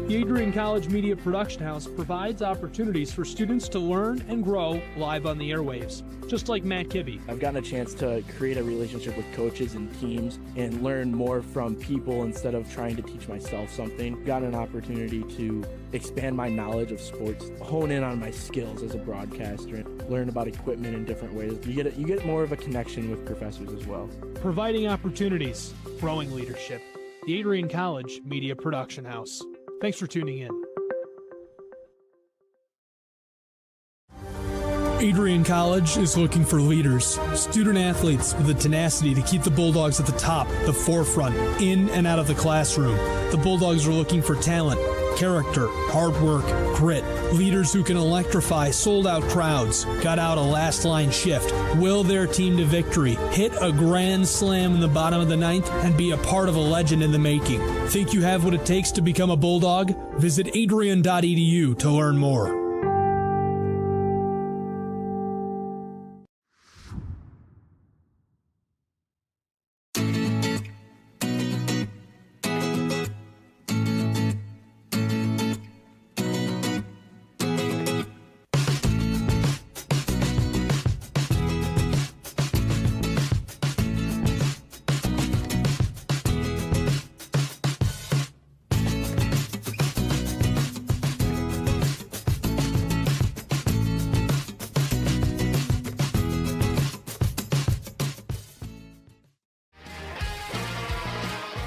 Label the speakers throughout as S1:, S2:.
S1: The Adrian College Media Production House provides opportunities for students to learn and grow live on the airwaves, just like Matt Kibbe.
S2: I've gotten a chance to create a relationship with coaches and teams and learn more from people instead of trying to teach myself something. Gotten an opportunity to expand my knowledge of sports, hone in on my skills as a broadcaster, and learn about equipment in different ways. You get more of a connection with professors as well.
S1: Providing opportunities, growing leadership. The Adrian College Media Production House. Thanks for tuning in. Adrian College is looking for leaders, student athletes with the tenacity to keep the Bulldogs at the top, the forefront, in and out of the classroom. The Bulldogs are looking for talent, character, hard work, grit, leaders who can electrify sold-out crowds, got out a last-line shift, will their team to victory, hit a grand slam in the bottom of the ninth, and be a part of a legend in the making. Think you have what it takes to become a Bulldog? Visit adrian.edu to learn more.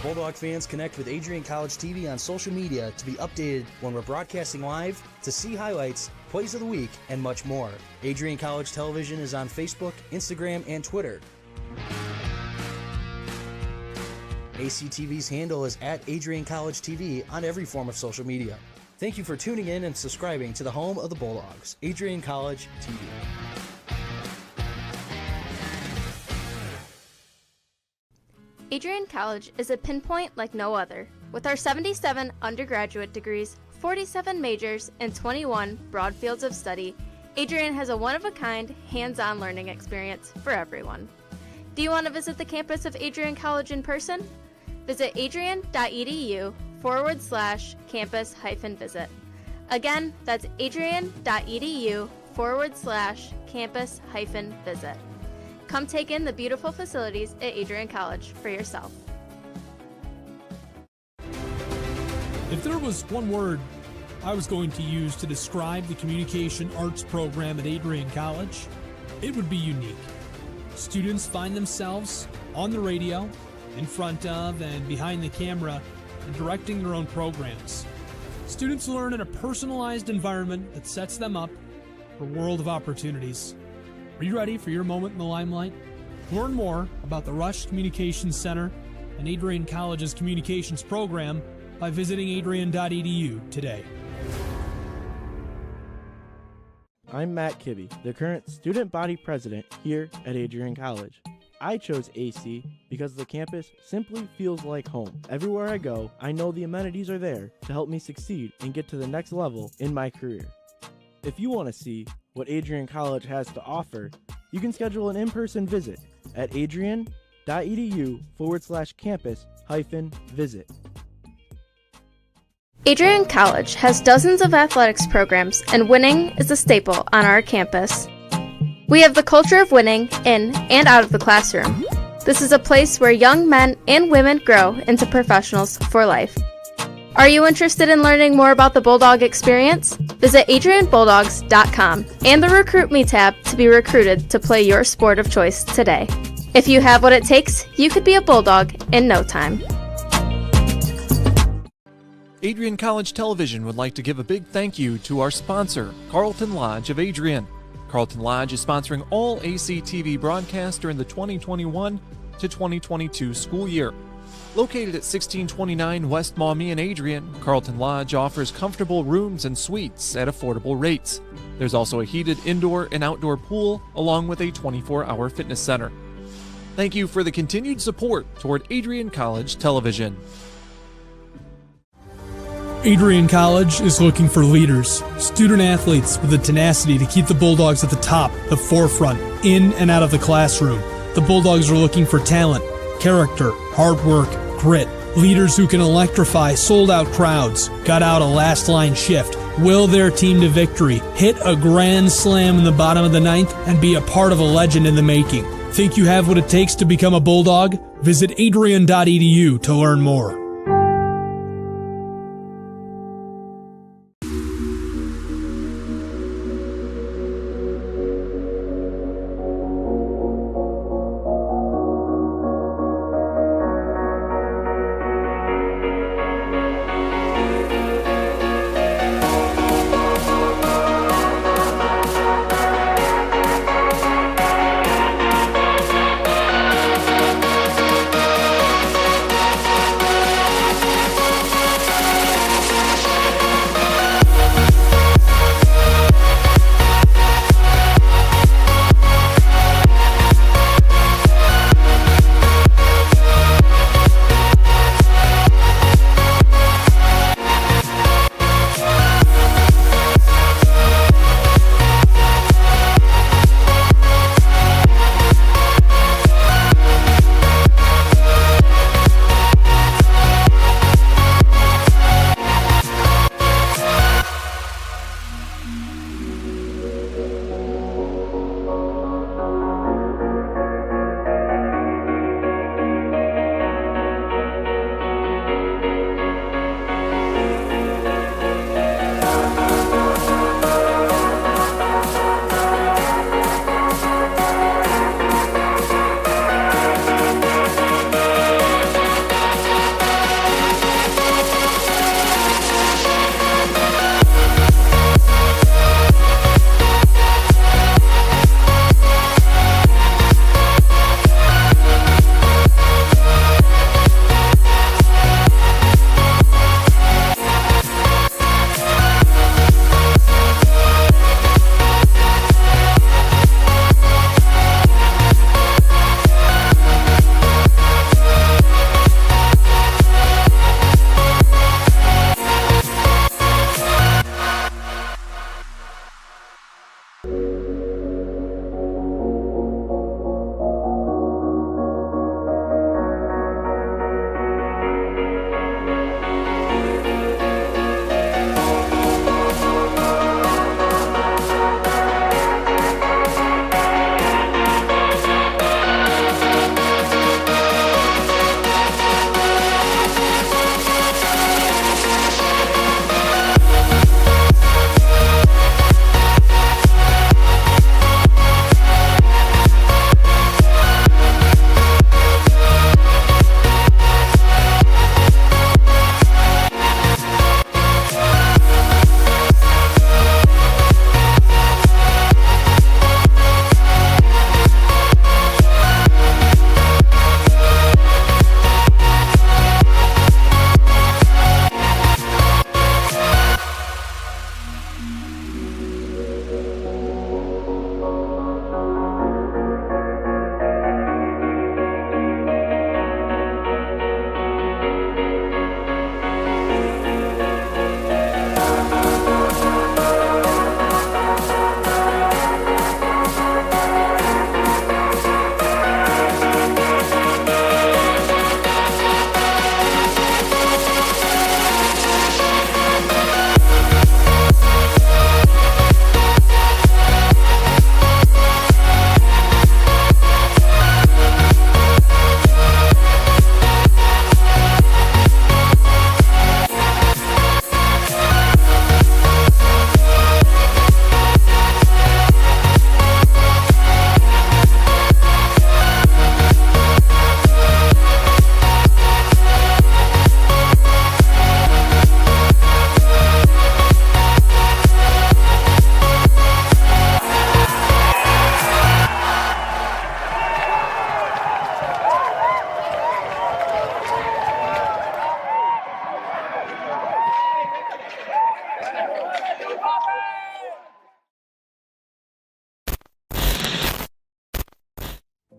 S3: Bulldog fans, connect with Adrian College TV on social media to be updated when we're broadcasting live, to see highlights, plays of the week, and much more. Adrian College Television is on Facebook, Instagram, and Twitter. ACTV's handle is at Adrian College TV on every form of social media. Thank you for tuning in and subscribing to the home of the Bulldogs, Adrian College TV.
S4: Adrian College is a pinpoint like no other. With our 77 undergraduate degrees, 47 majors, and 21 broad fields of study, Adrian has a one-of-a-kind, hands-on learning experience for everyone. Do you want to visit the campus of Adrian College in person? Visit adrian.edu/campus-visit. Again, that's adrian.edu/campus-visit. Come take in the beautiful facilities at Adrian College for yourself.
S1: If there was one word I was going to use to describe the communication arts program at Adrian College, it would be unique. Students find themselves on the radio, in front of and behind the camera, and directing their own programs. Students learn in a personalized environment that sets them up for a world of opportunities. Are you ready for your moment in the limelight? Learn more about the Rush Communications Center and Adrian College's communications program by visiting adrian.edu today.
S2: I'm Matt Kibbe, the current student body president here at Adrian College. I chose AC because the campus simply feels like home. Everywhere I go, I know the amenities are there to help me succeed and get to the next level in my career. If you want to see what Adrian College has to offer, you can schedule an in-person visit at adrian.edu/campus-visit.
S4: Adrian College has dozens of athletics programs, and winning is a staple on our campus. We have the culture of winning in and out of the classroom. This is a place where young men and women grow into professionals for life. Are you interested in learning more about the Bulldog experience? Visit adrianbulldogs.com and the Recruit Me tab to be recruited to play your sport of choice today. If you have what it takes, you could be a Bulldog in no time.
S5: Adrian College Television would like to give a big thank you to our sponsor, Carlton Lodge of Adrian. Carlton Lodge is sponsoring all ACTV broadcasts during the 2021 to 2022 school year. Located at 1629 West Maumee in Adrian, Carlton Lodge offers comfortable rooms and suites at affordable rates. There's also a heated indoor and outdoor pool, along with a 24-hour fitness center. Thank you for the continued support toward Adrian College Television.
S1: Adrian College is looking for leaders, student athletes with the tenacity to keep the Bulldogs at the top, the forefront, in and out of the classroom. The Bulldogs are looking for talent, character, hard work, grit, Leaders who can electrify sold-out crowds, got out a last-line shift, will their team to victory, hit a grand slam in the bottom of the ninth, and be a part of a legend in the making. Think you have what it takes to become a Bulldog? Visit adrian.edu to learn more.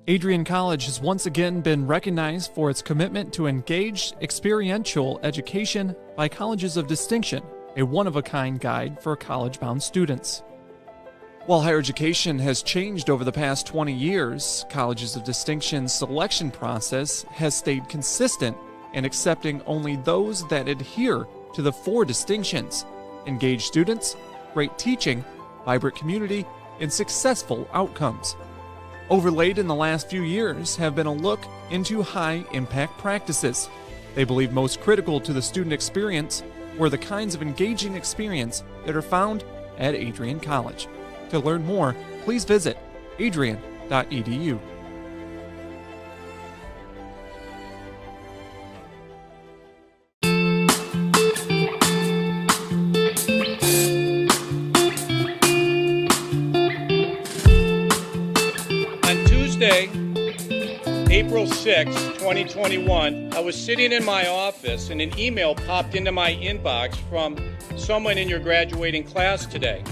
S5: Adrian College has once again been recognized for its commitment to engaged, experiential education by Colleges of Distinction, a one-of-a-kind guide for college-bound students. While higher education has changed over the past 20 years, Colleges of Distinction's selection process has stayed consistent and accepting only those that adhere to the 4 distinctions: engaged students, great teaching, vibrant community, and successful outcomes. Overlaid in the last few years have been a look into high-impact practices. They believe most critical to the student experience were the kinds of engaging experience that are found at Adrian College. To learn more, please visit adrian.edu.
S6: On Tuesday, April 6, 2021, I was sitting in my office and an email popped into my inbox from someone in your graduating class today.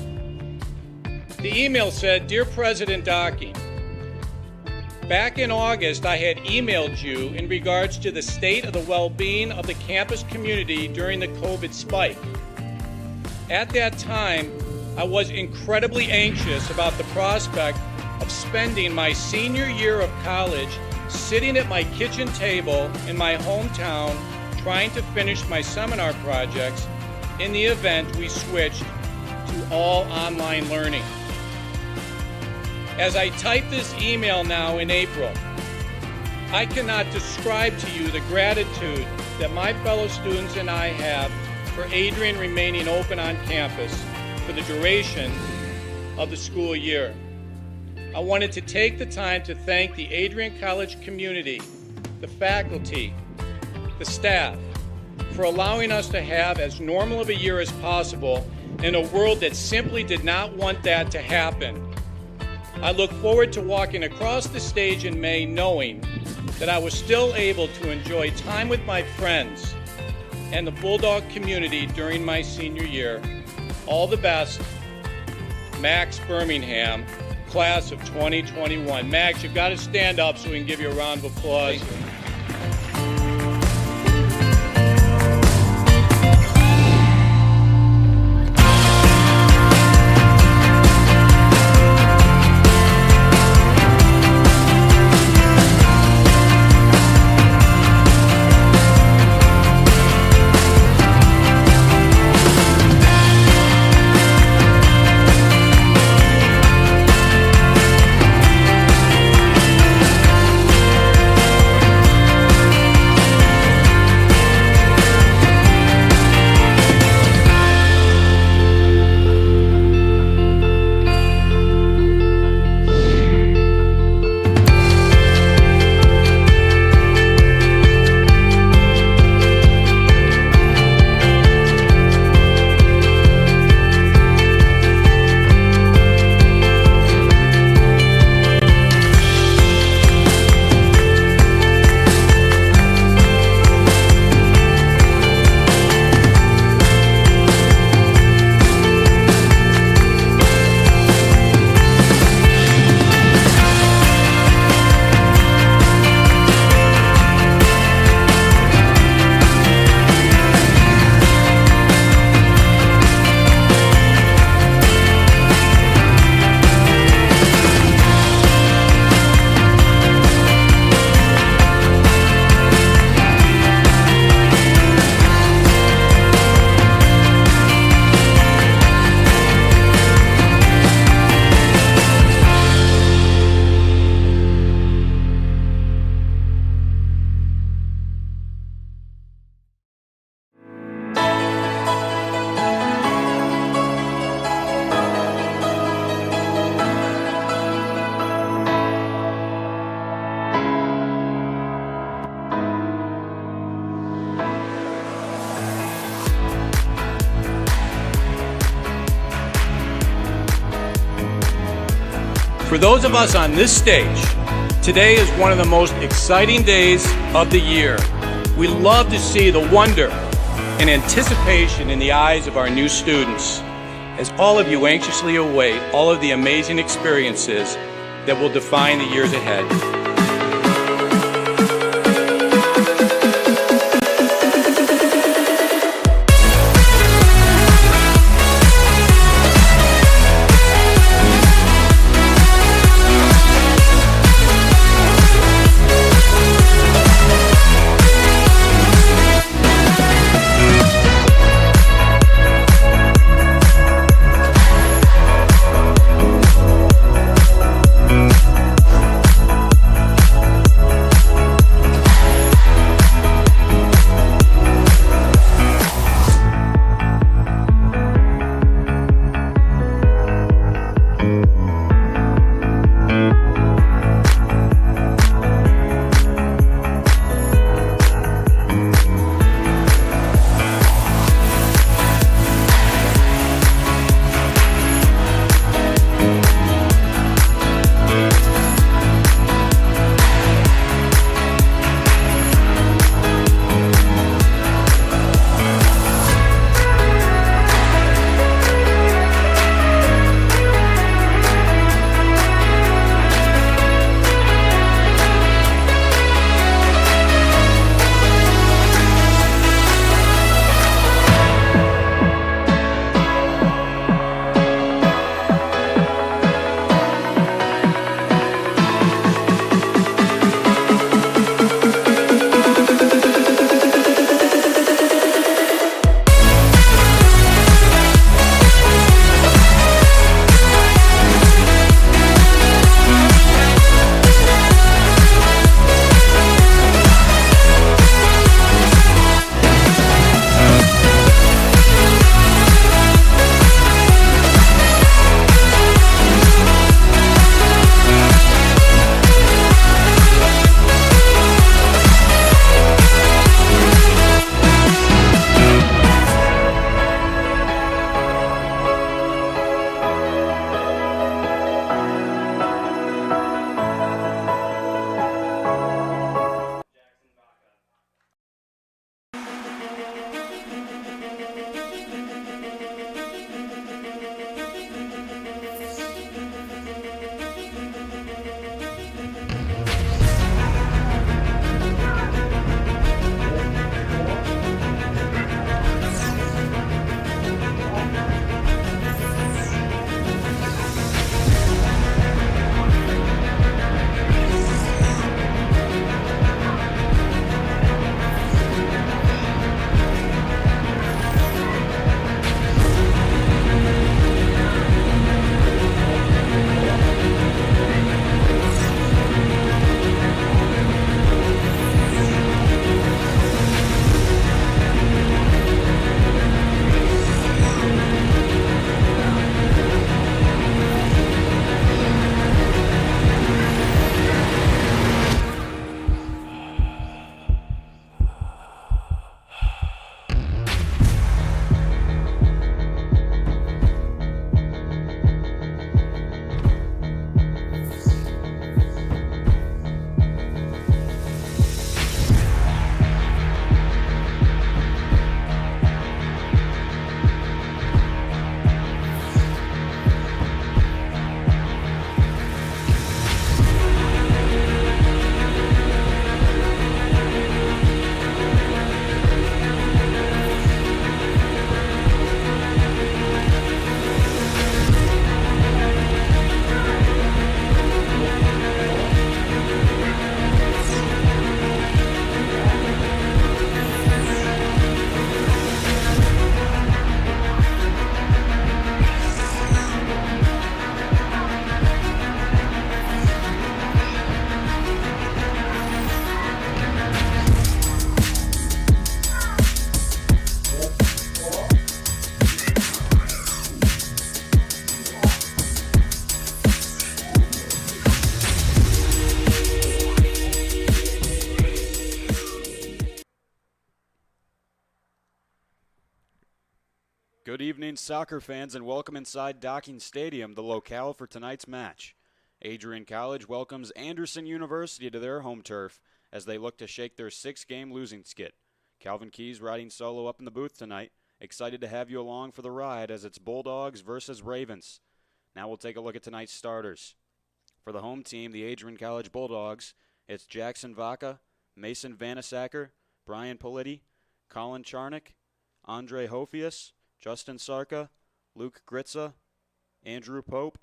S6: The email said, "Dear President Docking, back in August I had emailed you in regards to the state of the well-being of the campus community during the COVID spike. At that time, I was incredibly anxious about the prospect of spending my senior year of college sitting at my kitchen table in my hometown trying to finish my seminar projects in the event we switched to all online learning. As I type this email now in April, I cannot describe to you the gratitude that my fellow students and I have for Adrian remaining open on campus for the duration of the school year. I wanted to take the time to thank the Adrian College community, the faculty, the staff, for allowing us to have as normal of a year as possible in a world that simply did not want that to happen. I look forward to walking across the stage in May knowing that I was still able to enjoy time with my friends and the Bulldog community during my senior year. All the best, Max Birmingham, class of 2021. Max, you've got to stand up so we can give you a round of applause. For those of us on this stage, today is one of the most exciting days of the year. We love to see the wonder and anticipation in the eyes of our new students, as all of you anxiously await all of the amazing experiences that will define the years ahead.
S7: Good evening, soccer fans, and welcome inside Docking Stadium, the locale for tonight's match. Adrian College welcomes Anderson University to their home turf as they look to shake their 6-game losing skid. Calvin Keys riding solo up in the booth tonight. Excited to have you along for the ride as it's Bulldogs versus Ravens. Now we'll take a look at tonight's starters. For the home team, the Adrian College Bulldogs, it's Jackson Vaca, Mason Vanasacker, Brian Politi, Colin Charnick, Andre Hofius, Justin Sarka, Luke Gritza, Andrew Pope,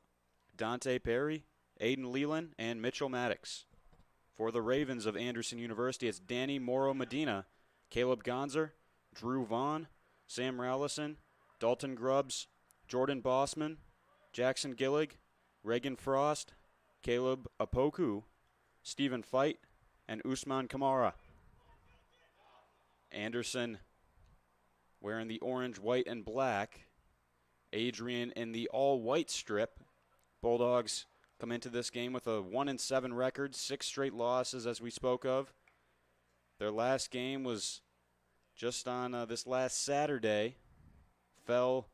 S7: Dante Perry, Aiden Leland, and Mitchell Maddox. For the Ravens of Anderson University, it's Danny Morrow Medina, Caleb Gonzer, Drew Vaughn, Sam Rallison, Dalton Grubbs, Jordan Bossman, Jackson Gillig, Reagan Frost, Caleb Apoku, Stephen Fight, and Usman Kamara. Anderson wearing the orange, white, and black. Adrian in the all-white strip. Bulldogs come into this game with a 1-7 record, 6 straight losses as we spoke of. Their last game was just on this last Saturday. Fell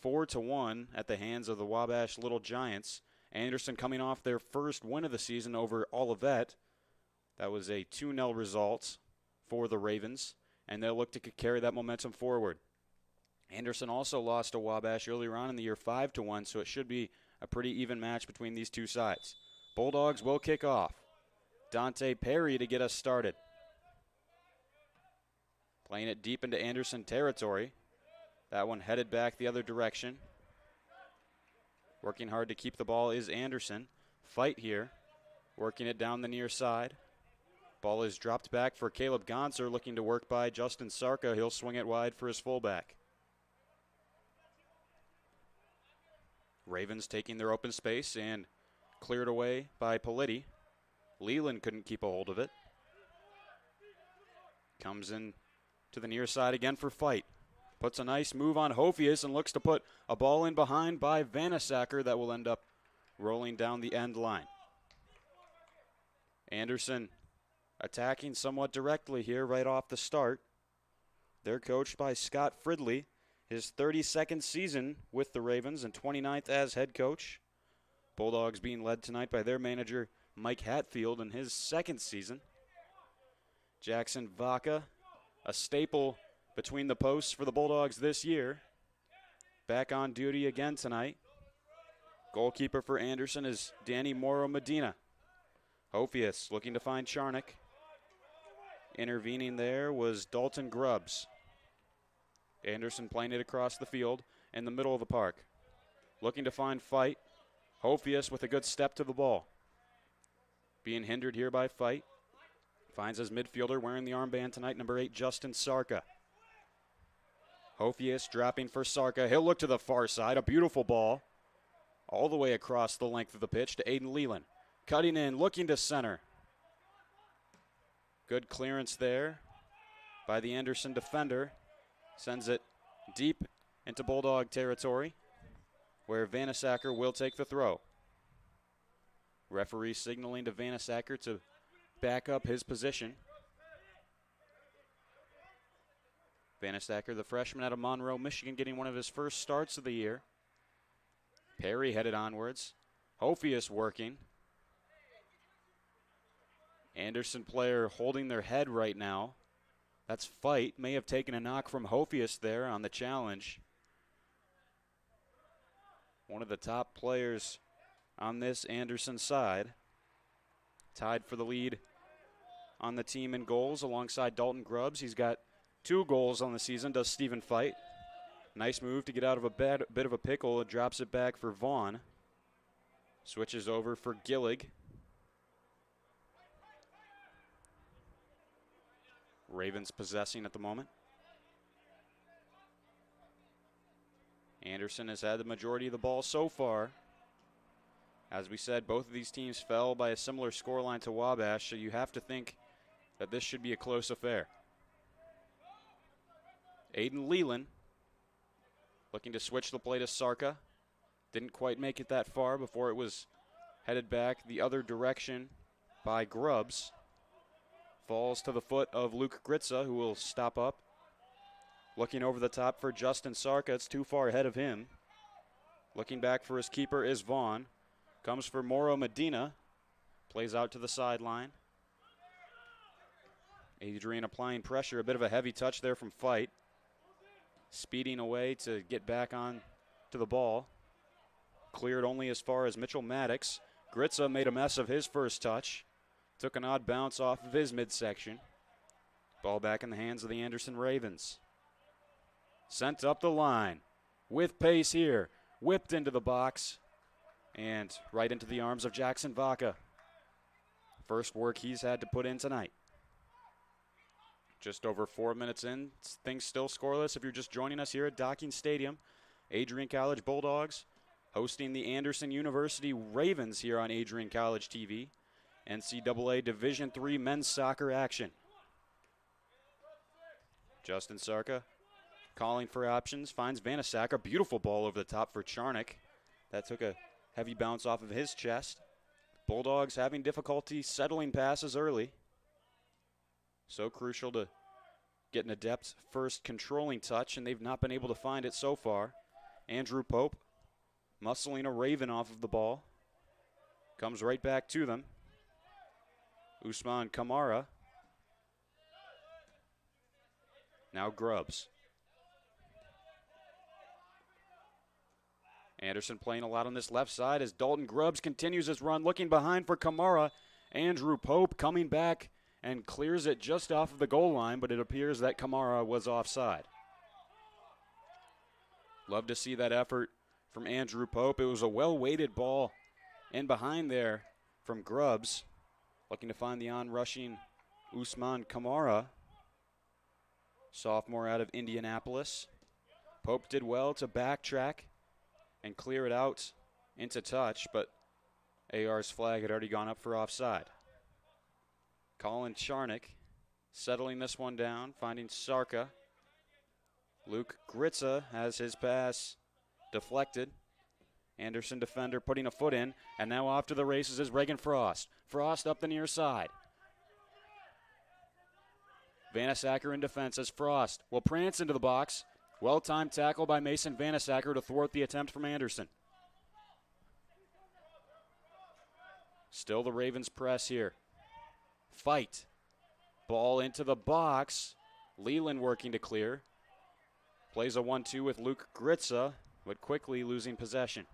S7: 4-1 at the hands of the Wabash Little Giants. Anderson coming off their first win of the season over Olivet. That was a 2-0 result for the Ravens, and they'll look to carry that momentum forward. Anderson also lost to Wabash earlier on in the year 5-1, so it should be a pretty even match between these two sides. Bulldogs will kick off. Dante Perry to get us started. Playing it deep into Anderson territory. That one headed back the other direction. Working hard to keep the ball is Anderson. Fight here. Working it down the near side. Ball is dropped back for Caleb Gonzer, looking to work by Justin Sarka. He'll swing it wide for his fullback. Ravens taking their open space and cleared away by Politi. Leland couldn't keep a hold of it. Comes in to the near side again for Fight. Puts a nice move on Hofius and looks to put a ball in behind by Vanasacker that will end up rolling down the end line. Anderson attacking somewhat directly here right off the start. They're coached by Scott Fridley, his 32nd season with the Ravens and 29th as head coach. Bulldogs being led tonight by their manager, Mike Hatfield, in his 2nd season. Jackson Vaca, a staple between the posts for the Bulldogs this year. Back on duty again tonight. Goalkeeper for Anderson is Danny Morrow Medina. Hofius looking to find Charnick. Intervening there was Dalton Grubbs. Anderson playing it across the field in the middle of the park. Looking to find Fight. Hofius with a good step to the ball. Being hindered here by Fight. Finds his midfielder wearing the armband tonight, number 8, Justin Sarka. Hofius dropping for Sarka. He'll look to the far side. A beautiful ball. All the way across the length of the pitch to Aiden Leland. Cutting in, looking to center. Good clearance there by the Anderson defender. Sends it deep into Bulldog territory, where Vanasacker will take the throw. Referee signaling to Vanasacker to back up his position. Vanasacker, the freshman out of Monroe, Michigan, getting one of his first starts of the year. Perry headed onwards. Hofius working. Anderson player holding their head right now. That's Fight. May have taken a knock from Hofius there on the challenge. One of the top players on this Anderson side. Tied for the lead on the team in goals alongside Dalton Grubbs. He's got 2 goals on the season, does Stephen Fight. Nice move to get out of a bit of a pickle. It drops it back for Vaughn. Switches over for Gillig. Ravens possessing at the moment. Anderson has had the majority of the ball so far. As we said, both of these teams fell by a similar scoreline to Wabash, so you have to think that this should be a close affair. Aiden Leland looking to switch the play to Sarka. Didn't quite make it that far before it was headed back the other direction by Grubbs. Falls to the foot of Luke Gritza, who will stop up. Looking over the top for Justin Sarka. It's too far ahead of him. Looking back for his keeper is Vaughn. Comes for Moro Medina. Plays out to the sideline. Adrian applying pressure. A bit of a heavy touch there from Fight. Speeding away to get back on to the ball. Cleared only as far as Mitchell Maddox. Gritza made a mess of his first touch. Took an odd bounce off of his midsection. Ball back in the hands of the Anderson Ravens. Sent up the line. With pace here. Whipped into the box. And right into the arms of Jackson Vaca. First work he's had to put in tonight. Just over 4 minutes in. Things still scoreless if you're just joining us here at Docking Stadium. Adrian College Bulldogs hosting the Anderson University Ravens here on Adrian College TV. NCAA Division III men's soccer action. Justin Sarka calling for options. Finds Vanasacker. Beautiful ball over the top for Charnick. That took a heavy bounce off of his chest. Bulldogs having difficulty settling passes early. So crucial to get an adept first controlling touch, and they've not been able to find it so far. Andrew Pope muscling a Raven off of the ball. Comes right back to them. Usman Kamara. Now Grubbs. Anderson playing a lot on this left side as Dalton Grubbs continues his run, looking behind for Kamara. Andrew Pope coming back and clears it just off of the goal line, but it appears that Kamara was offside. Love to see that effort from Andrew Pope. It was a well-weighted ball in behind there from Grubbs. Looking to find the on-rushing Usman Kamara, sophomore out of Indianapolis. Pope did well to backtrack and clear it out into touch, but AR's flag had already gone up for offside. Colin Charnick settling this one down, finding Sarka. Luke Gritza has his pass deflected. Anderson defender putting a foot in, and now off to the races is Reagan Frost. Frost up the near side. Vanasacker in defense as Frost will prance into the box. Well-timed tackle by Mason Vanasacker to thwart the attempt from Anderson. Still the Ravens press here. Fight. Ball into the box. Leland working to clear. Plays a 1-2 with Luke Gritza, but quickly losing possession.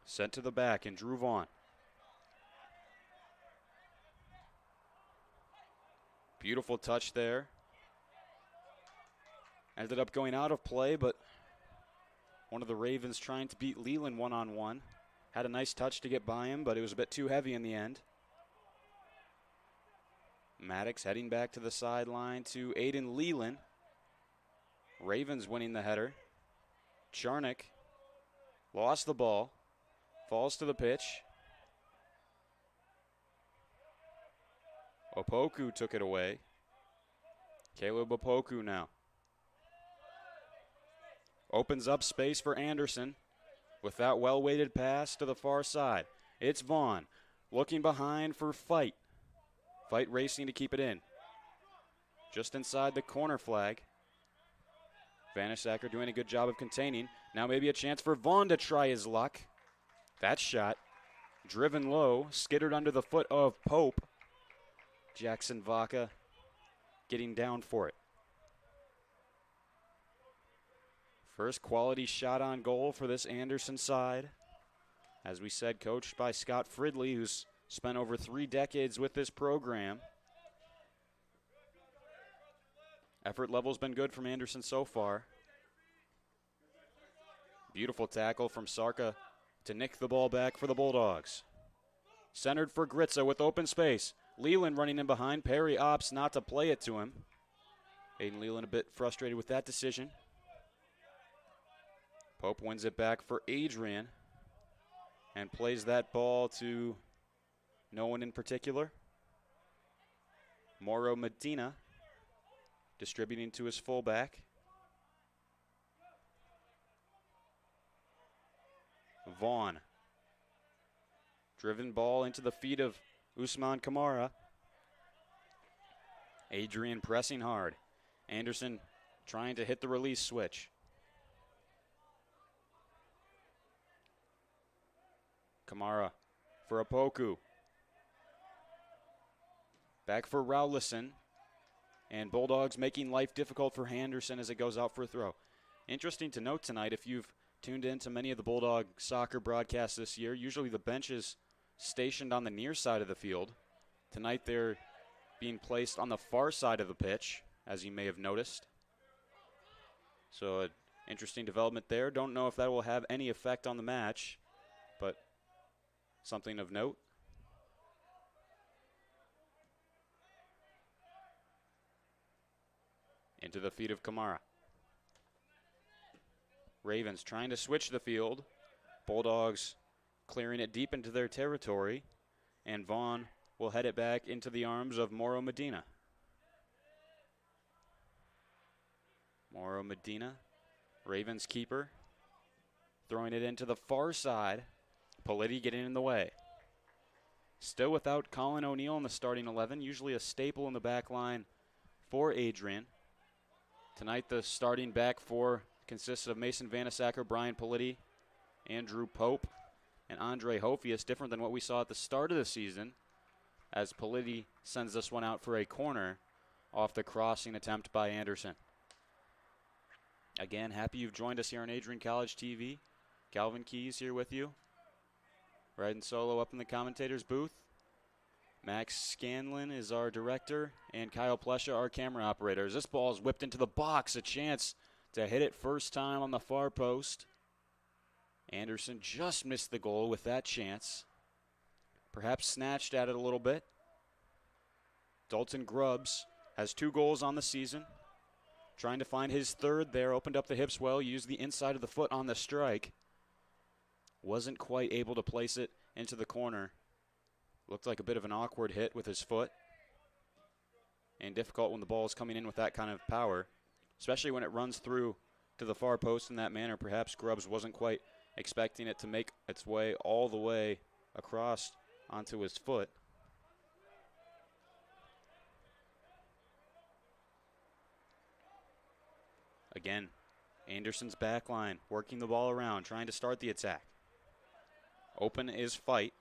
S7: Sent to the back and Drew Vaughn. Beautiful touch there. Ended up going out of play, but one of the Ravens trying to beat Leland one-on-one. Had a nice touch to get by him, but it was a bit too heavy in the end. Maddox heading back to the sideline to Aiden Leland. Ravens winning the header. Charnick lost the ball. Falls to the pitch. Opoku took it away. Caleb Opoku now. Opens up space for Anderson with that well-weighted pass to the far side. It's Vaughn looking behind for Fight. Fight racing to keep it in. Just inside the corner flag. Vanasacker doing a good job of containing. Now maybe a chance for Vaughn to try his luck. That shot driven low, skittered under the foot of Pope. Jackson Vaca getting down for it. First quality shot on goal for this Anderson side. As we said, coached by Scott Fridley, who's spent over 3 decades with this program. Effort level's been good from Anderson so far. Beautiful tackle from Sarka to nick the ball back for the Bulldogs. Centered for Gritza with open space. Leland running in behind. Perry opts not to play it to him. Aiden Leland a bit frustrated with that decision. Pope wins it back for Adrian and plays that ball to no one in particular. Moro Medina distributing to his fullback. Vaughn. Driven ball into the feet of Usman Kamara. Adrian pressing hard. Anderson trying to hit the release switch. Kamara for Opoku. Back for Rowlison. And Bulldogs making life difficult for Anderson as it goes out for a throw. Interesting to note tonight, if you've tuned into many of the Bulldog soccer broadcasts this year, usually the bench is stationed on the near side of the field. Tonight they're being placed on the far side of the pitch, as you may have noticed. So an interesting development there. Don't know if that will have any effect on the match, but something of note. Into the feet of Kamara. Ravens trying to switch the field. Bulldogs clearing it deep into their territory. And Vaughn will head it back into the arms of Mauro Medina. Mauro Medina, Ravens keeper, throwing it into the far side. Politi getting in the way. Still without Colin O'Neill in the starting 11, usually a staple in the back line for Adrian. Tonight the starting back four consists of Mason Vanasacker, Brian Politi, Andrew Pope, and Andre Hofius, different than what we saw at the start of the season, as Politi sends this one out for a corner off the crossing attempt by Anderson. Again, happy you've joined us here on Adrian College TV. Calvin Keys here with you. Riding solo up in the commentator's booth. Max Scanlon is our director, and Kyle Plesha, our camera operator. As this ball is whipped into the box, a chance to hit it first time on the far post. Anderson just missed the goal with that chance. Perhaps snatched at it a little bit. Dalton Grubbs has 2 goals on the season. Trying to find his third there, opened up the hips well, used the inside of the foot on the strike. Wasn't quite able to place it into the corner. Looked like a bit of an awkward hit with his foot. And difficult when the ball is coming in with that kind of power, especially when it runs through to the far post in that manner. Perhaps Grubbs wasn't quite expecting it to make its way all the way across onto his foot. Again, Anderson's back line working the ball around, trying to start the attack. Open is Fight.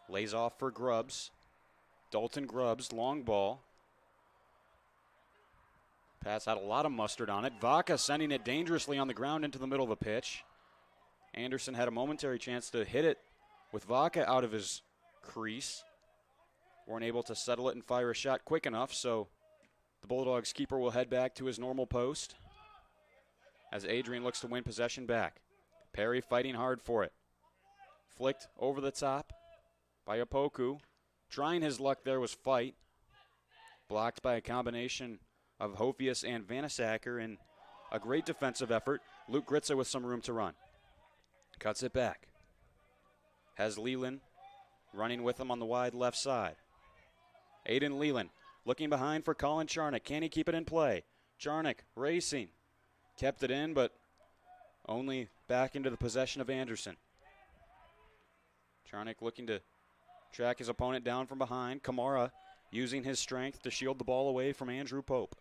S7: Lays off for Grubbs. Dalton Grubbs, long ball. Pass had a lot of mustard on it. Vaca sending it dangerously on the ground into the middle of the pitch. Anderson had a momentary chance to hit it with Vaca out of his crease. Weren't able to settle it and fire a shot quick enough, so the Bulldogs keeper will head back to his normal post as Adrian looks to win possession back. Perry fighting hard for it. Flicked over the top by Opoku. Trying his luck there was Fight. Blocked by a combination of Hofius and Vanasacker in a great defensive effort. Luke Gritza with some room to run. Cuts it back. Has Leland running with him on the wide left side. Aiden Leland looking behind for Colin Charnock. Can he keep it in play? Charnock racing. Kept it in, but only back into the possession of Anderson. Charnock looking to track his opponent down from behind. Kamara using his strength to shield the ball away from Andrew Pope.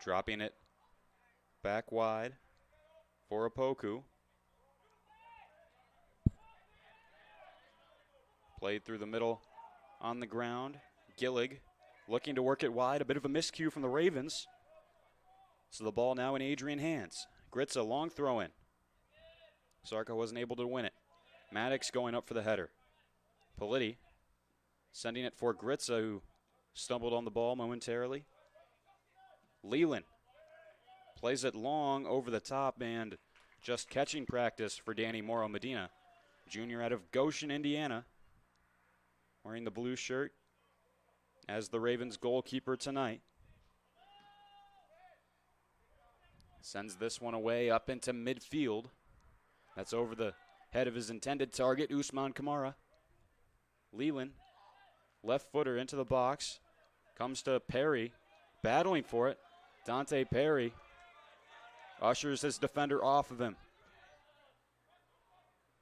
S7: Dropping it back wide for Opoku. Played through the middle on the ground. Gillig looking to work it wide. A bit of a miscue from the Ravens. So the ball now in Adrian hands. Gritza, long throw in. Sarka wasn't able to win it. Maddox going up for the header. Politi sending it for Gritza, who stumbled on the ball momentarily. Leland plays it long over the top, and just catching practice for Danny Mauro Medina, junior out of Goshen, Indiana, wearing the blue shirt as the Ravens goalkeeper tonight. Sends this one away up into midfield. That's over the head of his intended target, Usman Kamara. Leland, left footer into the box. Comes to Perry, battling for it. Dante Perry ushers his defender off of him.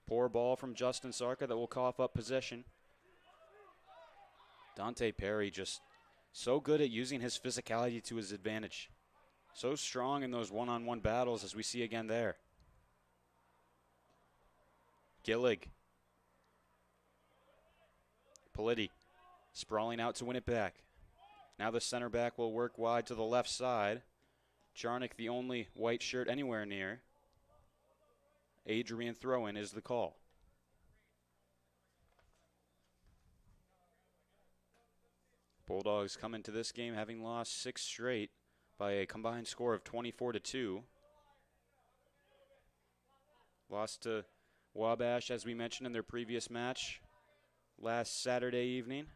S7: Poor ball from Justin Sarka that will cough up possession. Dante Perry just so good at using his physicality to his advantage. So strong in those one-on-one battles as we see again there. Gillig. Politi sprawling out to win it back. Now the center back will work wide to the left side. Charnick, the only white shirt anywhere near. Adrian throw-in is the call. Bulldogs come into this game having lost 6 straight by a combined score of 24-2. Lost to Wabash, as we mentioned in their previous match last Saturday evening.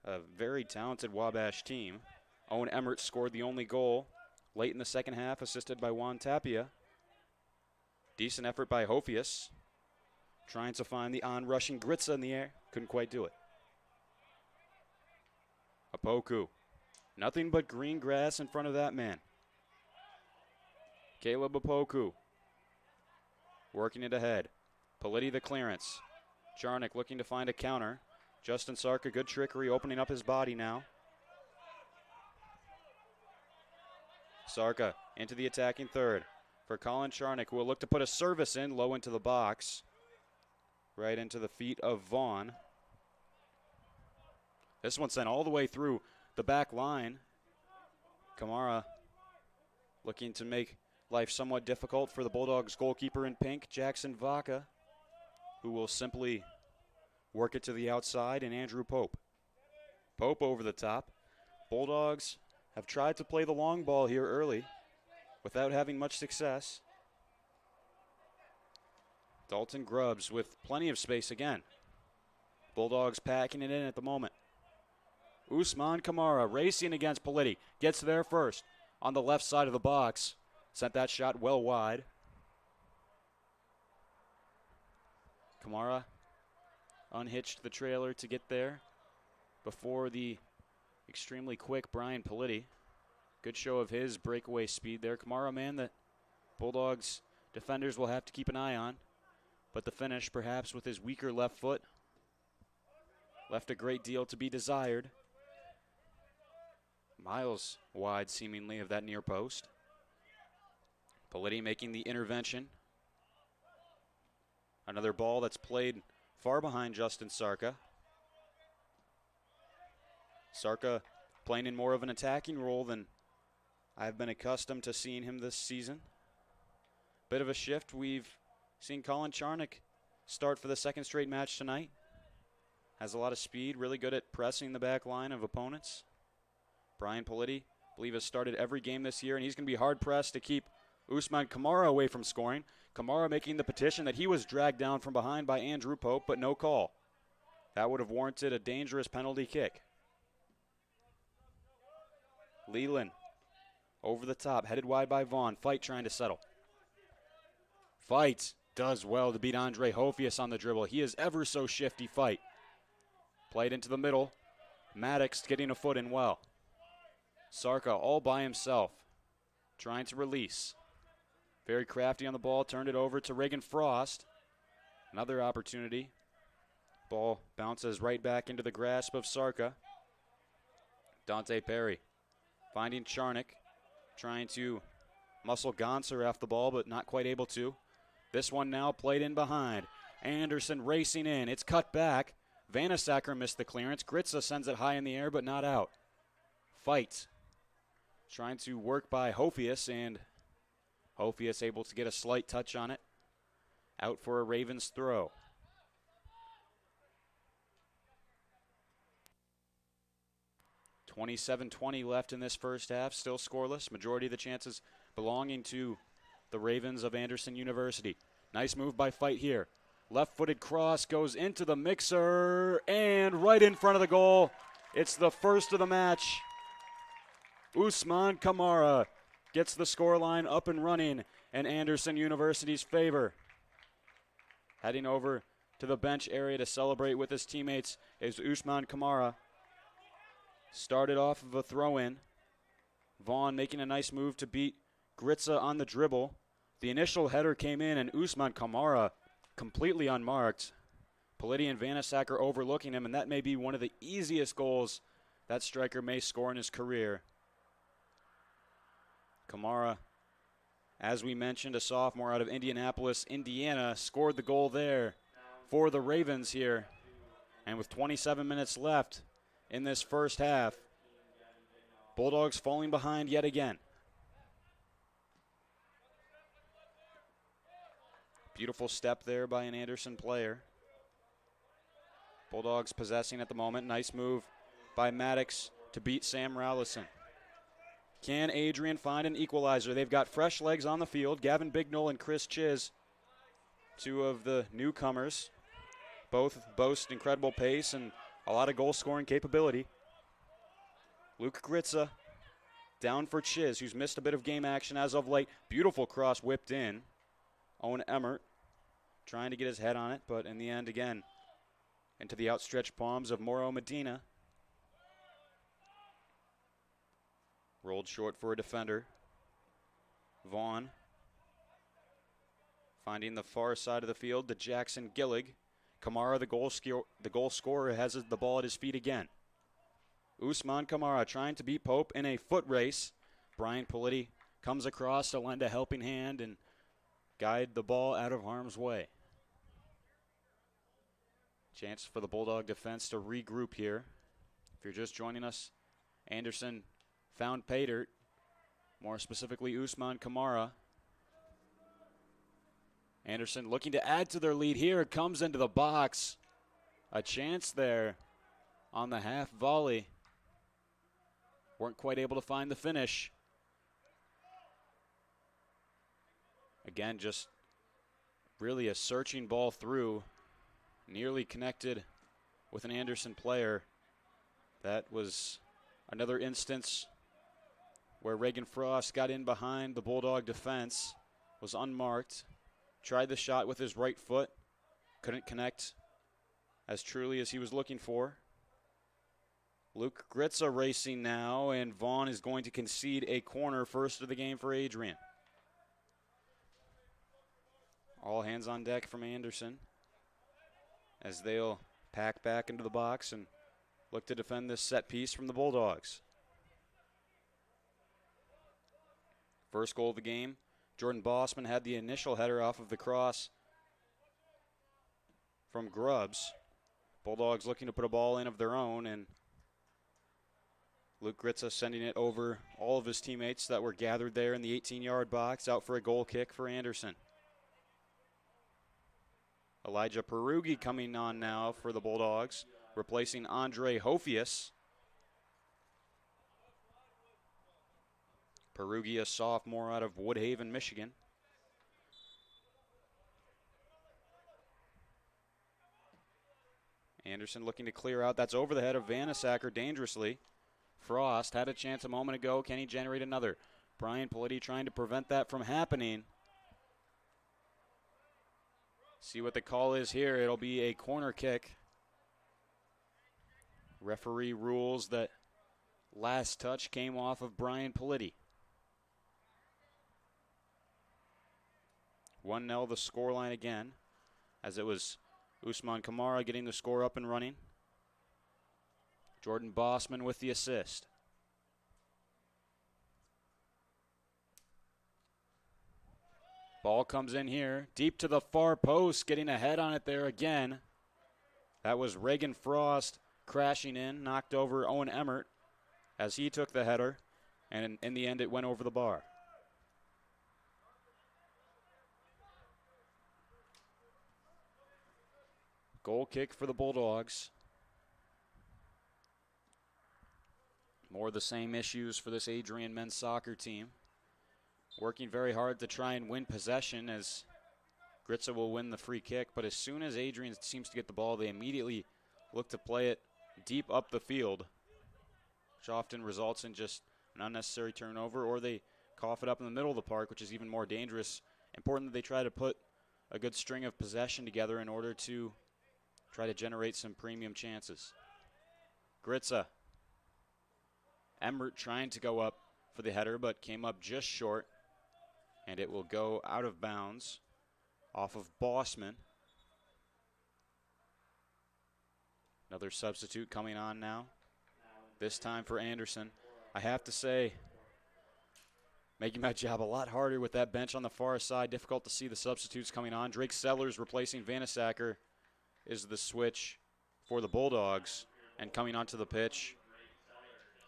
S7: A very talented Wabash team. Owen Emmert scored the only goal late in the second half, assisted by Juan Tapia. Decent effort by Hofius, trying to find the on-rushing Gritza in the air. Couldn't quite do it. Apoku. Nothing but green grass in front of that man. Caleb Apoku working it ahead. Politi the clearance. Charnick looking to find a counter. Justin Sarka, good trickery, opening up his body now. Sarka into the attacking third for Colin Charnick, who will look to put a service in low into the box. Right into the feet of Vaughn. This one sent all the way through the back line. Kamara looking to make life somewhat difficult for the Bulldogs goalkeeper in pink, Jackson Vaca, who will simply work it to the outside, and Andrew Pope. Pope over the top. Bulldogs have tried to play the long ball here early without having much success. Dalton Grubbs with plenty of space again. Bulldogs packing it in at the moment. Usman Kamara racing against Politi. Gets there first on the left side of the box. Sent that shot well wide. Kamara unhitched the trailer to get there before the extremely quick Brian Politi. Good show of his breakaway speed there. Kamara, man that Bulldogs defenders will have to keep an eye on. But the finish, perhaps with his weaker left foot, left a great deal to be desired. Miles wide, seemingly, of that near post. Politi making the intervention. Another ball that's played far behind Justin Sarka. Sarka playing in more of an attacking role than I've been accustomed to seeing him this season. Bit of a shift. We've seen Colin Charnick start for the second straight match tonight. Has a lot of speed, really good at pressing the back line of opponents. Brian Politi, I believe, has started every game this year, and he's going to be hard-pressed to keep Usman Kamara away from scoring. Kamara making the petition that he was dragged down from behind by Andrew Pope, but no call. That would have warranted a dangerous penalty kick. Leland over the top, headed wide by Vaughn. Fight trying to settle. Fight does well to beat Andre Hofius on the dribble. He is ever so shifty. Fight. Played into the middle. Maddox getting a foot in well. Sarka all by himself, trying to release. Very crafty on the ball, turned it over to Reagan Frost. Another opportunity. Ball bounces right back into the grasp of Sarka. Dante Perry finding Charnick, trying to muscle Gonser off the ball, but not quite able to. This one now played in behind. Anderson racing in. It's cut back. Vanasacker missed the clearance. Gritza sends it high in the air, but not out. Fight. Trying to work by Hofius, and Hofius able to get a slight touch on it. Out for a Ravens throw. .27-20 left in this first half, still scoreless. Majority of the chances belonging to the Ravens of Anderson University. Nice move by Fight here. Left-footed cross goes into the mixer, and right in front of the goal. It's the first of the match. Usman Kamara gets the scoreline up and running in Anderson University's favor. Heading over to the bench area to celebrate with his teammates is Usman Kamara. Started off of a throw-in. Vaughn making a nice move to beat Gritza on the dribble. The initial header came in, and Usman Kamara completely unmarked. Politi and Vanasacker overlooking him, and that may be one of the easiest goals that striker may score in his career. Kamara, as we mentioned, a sophomore out of Indianapolis, Indiana, scored the goal there for the Ravens here. And with 27 minutes left in this first half, Bulldogs falling behind yet again. Beautiful step there by an Anderson player. Bulldogs possessing at the moment. Nice move by Maddox to beat Sam Rallison. Can Adrian find an equalizer? They've got fresh legs on the field. Gavin Bignell and Chris Chiz, two of the newcomers. Both boast incredible pace and a lot of goal-scoring capability. Luke Gritza down for Chiz, who's missed a bit of game action as of late. Beautiful cross whipped in. Owen Emmert trying to get his head on it, but in the end, again, into the outstretched palms of Mauro Medina. Rolled short for a defender. Vaughn finding the far side of the field to Jackson Gillig. Kamara, the goal scorer, has the ball at his feet again. Usman Kamara trying to beat Pope in a foot race. Brian Politi comes across to lend a helping hand and guide the ball out of harm's way. Chance for the Bulldog defense to regroup here. If you're just joining us, Anderson found pay dirt, more specifically Usman Kamara. Anderson looking to add to their lead here, comes into the box. A chance there on the half volley. Weren't quite able to find the finish. Again, just really a searching ball through. Nearly connected with an Anderson player. That was another instance where Reagan Frost got in behind the Bulldog defense, was unmarked, tried the shot with his right foot, couldn't connect as truly as he was looking for. Luke Gritza racing now, and Vaughn is going to concede a corner first of the game for Adrian. All hands on deck from Anderson as they'll pack back into the box and look to defend this set piece from the Bulldogs. First goal of the game, Jordan Bossman had the initial header off of the cross from Grubbs. Bulldogs looking to put a ball in of their own, and Luke Gritza sending it over all of his teammates that were gathered there in the 18-yard box, out for a goal kick for Anderson. Elijah Perugi coming on now for the Bulldogs, replacing Andre Hofius. Perugi, a sophomore out of Woodhaven, Michigan. Anderson looking to clear out. That's over the head of Vanasacker dangerously. Frost had a chance a moment ago. Can he generate another? Brian Politi trying to prevent that from happening. See what the call is here. It'll be a corner kick. Referee rules that last touch came off of Brian Politi. 1-0 the scoreline again, as it was Usman Kamara getting the score up and running. Jordan Bossman with the assist. Ball comes in here, deep to the far post, getting a head on it there again. That was Reagan Frost crashing in, knocked over Owen Emmert as he took the header, and in the end it went over the bar. Goal kick for the Bulldogs. More of the same issues for this Adrian men's soccer team. Working very hard to try and win possession, as Gritza will win the free kick. But as soon as Adrian seems to get the ball, they immediately look to play it deep up the field, which often results in just an unnecessary turnover, or they cough it up in the middle of the park, which is even more dangerous. Important that they try to put a good string of possession together in order to try to generate some premium chances. Gritza. Emmert trying to go up for the header, but came up just short, and it will go out of bounds off of Bossman. Another substitute coming on now, this time for Anderson. I have to say, making my job a lot harder with that bench on the far side. Difficult to see the substitutes coming on. Drake Sellers replacing Vanasacker is the switch for the Bulldogs. And coming onto the pitch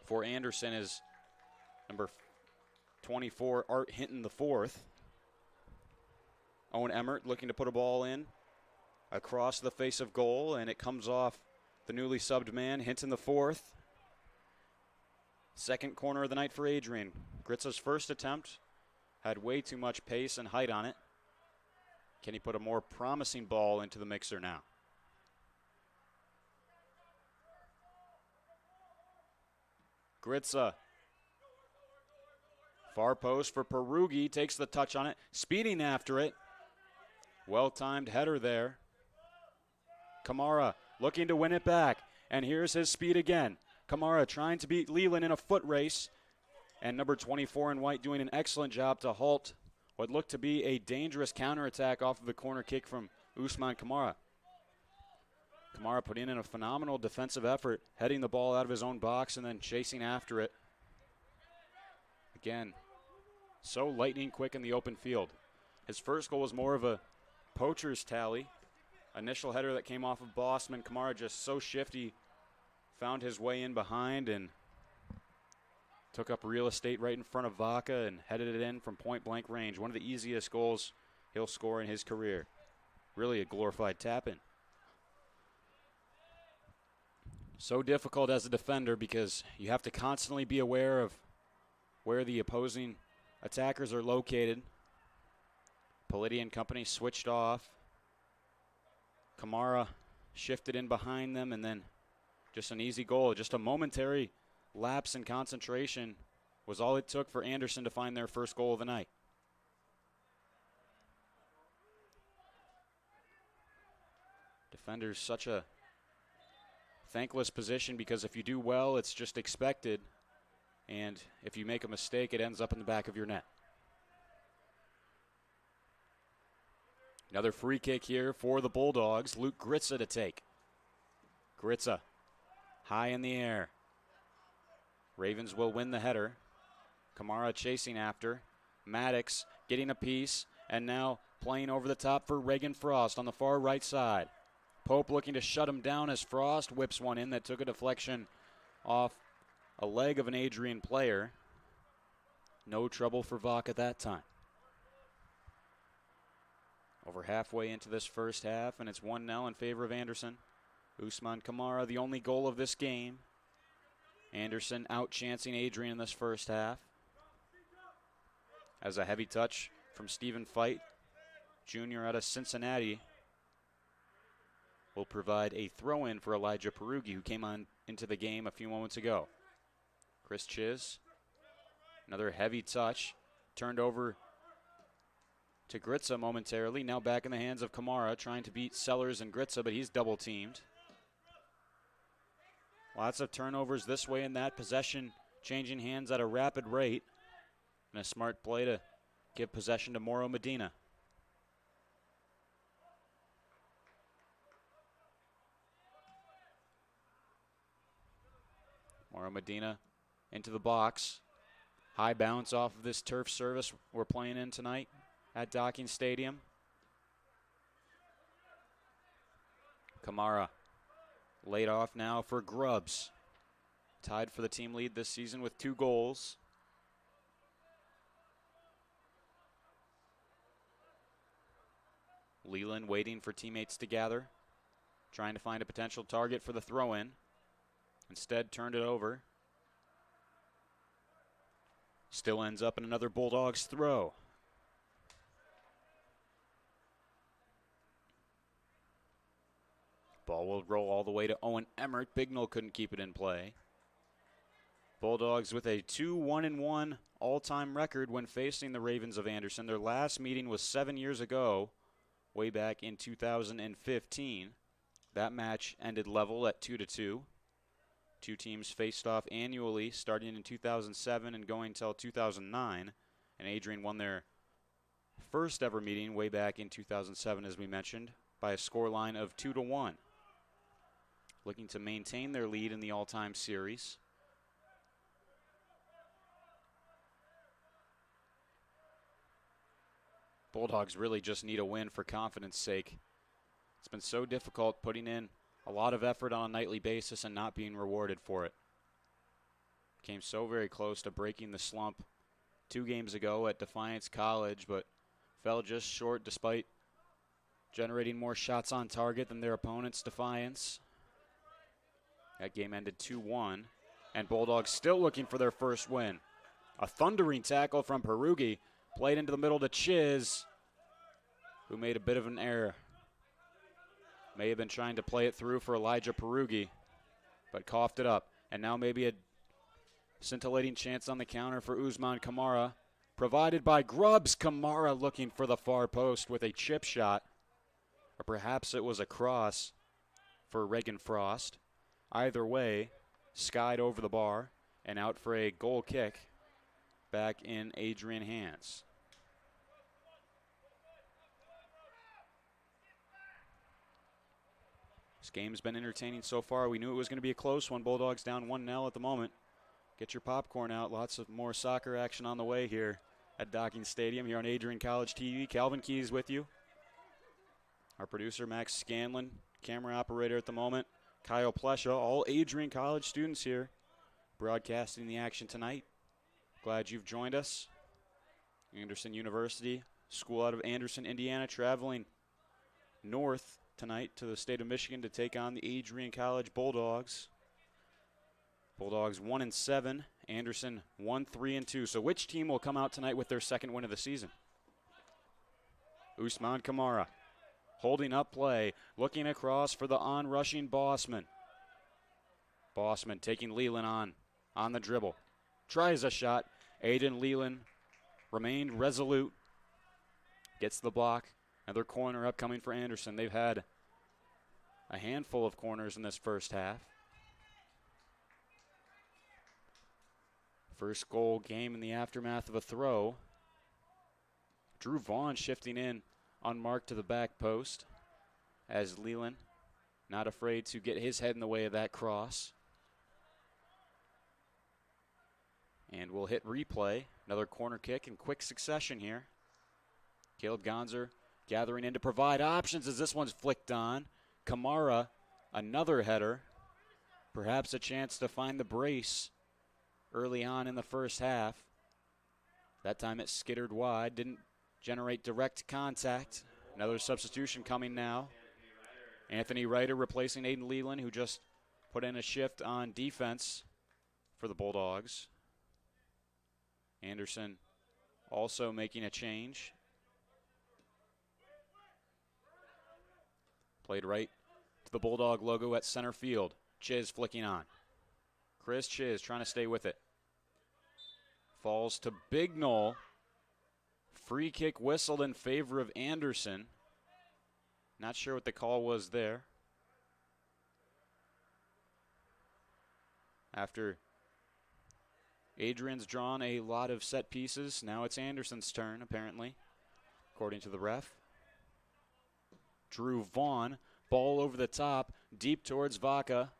S7: for Anderson is number 24, Art Hinton the fourth. Owen Emmert looking to put a ball in across the face of goal, and it comes off the newly subbed man, Hinton the fourth. Second corner of the night for Adrian. Gritza's first attempt had way too much pace and height on it. Can he put a more promising ball into the mixer now? Gritza. Far post for Perugi, takes the touch on it, speeding after it. Well-timed header there. Kamara looking to win it back, and here's his speed again. Kamara trying to beat Leland in a foot race, and number 24 in white doing an excellent job to halt what looked to be a dangerous counterattack off of the corner kick from Usman Kamara. Kamara put in a phenomenal defensive effort, heading the ball out of his own box and then chasing after it. Again, so lightning quick in the open field. His first goal was more of a poacher's tally. Initial header that came off of Bossman. Kamara just so shifty, found his way in behind and took up real estate right in front of Vaca and headed it in from point-blank range. One of the easiest goals he'll score in his career. Really a glorified tap-in. So difficult as a defender because you have to constantly be aware of where the opposing attackers are located. Politi and company switched off. Kamara shifted in behind them, and then just an easy goal. Just a momentary lapse in concentration was all it took for Anderson to find their first goal of the night. Defender's such a thankless position because if you do well, it's just expected. And if you make a mistake, it ends up in the back of your net. Another free kick here for the Bulldogs. Luke Gritza to take. Gritza high in the air. Ravens will win the header. Kamara chasing after. Maddox getting a piece, and now playing over the top for Reagan Frost on the far right side. Pope looking to shut him down as Frost whips one in that took a deflection off a leg of an Adrian player. No trouble for Vach at that time. Over halfway into this first half, and it's 1-0 in favor of Anderson. Usman Kamara, the only goal of this game. Anderson outchancing Adrian in this first half. As a heavy touch from Stephen Fite, Jr. out of Cincinnati, will provide a throw-in for Elijah Perugi, who came on into the game a few moments ago. Chris Chiz, another heavy touch, turned over to Gritza momentarily. Now back in the hands of Kamara, trying to beat Sellers and Gritza, but he's double-teamed. Lots of turnovers this way and that. Possession changing hands at a rapid rate. And a smart play to give possession to Mauro Medina. Mauro Medina into the box. High bounce off of this turf service we're playing in tonight at Docking Stadium. Kamara laid off now for Grubbs. Tied for the team lead this season with 2 goals. Leland waiting for teammates to gather, trying to find a potential target for the throw-in. Instead, turned it over. Still ends up in another Bulldogs throw. Ball will roll all the way to Owen Emmert. Bignell couldn't keep it in play. Bulldogs with a 2-1-1 all-time record when facing the Ravens of Anderson. Their last meeting was 7 years ago, way back in 2015. That match ended level at 2-2. Two teams faced off annually starting in 2007 and going until 2009. And Adrian won their first ever meeting way back in 2007, as we mentioned, by a scoreline of 2-1. looking to maintain their lead in the all-time series. Bulldogs really just need a win for confidence sake. It's been so difficult putting in a lot of effort on a nightly basis and not being rewarded for it. Came so very close to breaking the slump 2 games ago at Defiance College, but fell just short despite generating more shots on target than their opponents, Defiance. That game ended 2-1, and Bulldogs still looking for their first win. A thundering tackle from Perugi, played into the middle to Chiz, who made a bit of an error. May have been trying to play it through for Elijah Perugi, but coughed it up. And now maybe a scintillating chance on the counter for Usman Kamara, provided by Grubbs. Kamara looking for the far post with a chip shot, or perhaps it was a cross for Reagan Frost. Either way, skied over the bar and out for a goal kick back in Adrian hands. This game's been entertaining so far. We knew it was going to be a close one. Bulldogs down 1-0 at the moment. Get your popcorn out. Lots of more soccer action on the way here at Docking Stadium here on Adrian College TV. Calvin Keys with you. Our producer, Max Scanlon, camera operator at the moment. Kyle Plesha, all Adrian College students here broadcasting the action tonight. Glad you've joined us. Anderson University, school out of Anderson, Indiana, traveling north tonight to the state of Michigan to take on the Adrian College Bulldogs. Bulldogs 1-7, Anderson 1-3-2. So which team will come out tonight with their second win of the season? Usman Kamara holding up play, looking across for the on-rushing Bossman. Bossman taking Leland on the dribble. Tries a shot. Aiden Leland remained resolute. Gets the block. Another corner upcoming for Anderson. They've had a handful of corners in this first half. First goal game in the aftermath of a throw. Drew Vaughn shifting in unmarked to the back post as Leland not afraid to get his head in the way of that cross. And we'll hit replay. Another corner kick in quick succession here. Caleb Gonzer gathering in to provide options as this one's flicked on. Kamara, another header. Perhaps a chance to find the brace early on in the first half. That time it skittered wide, didn't generate direct contact. Another substitution coming now. Anthony Ryder replacing Aiden Leland, who just put in a shift on defense for the Bulldogs. Anderson also making a change. Played right to the Bulldog logo at center field. Chiz flicking on. Chris Chiz trying to stay with it. Falls to Bignall. Free kick whistled in favor of Anderson. Not sure what the call was there. After Adrian's drawn a lot of set pieces, now it's Anderson's turn, apparently, according to the ref. Drew Vaughn, ball over the top, deep towards Vaca.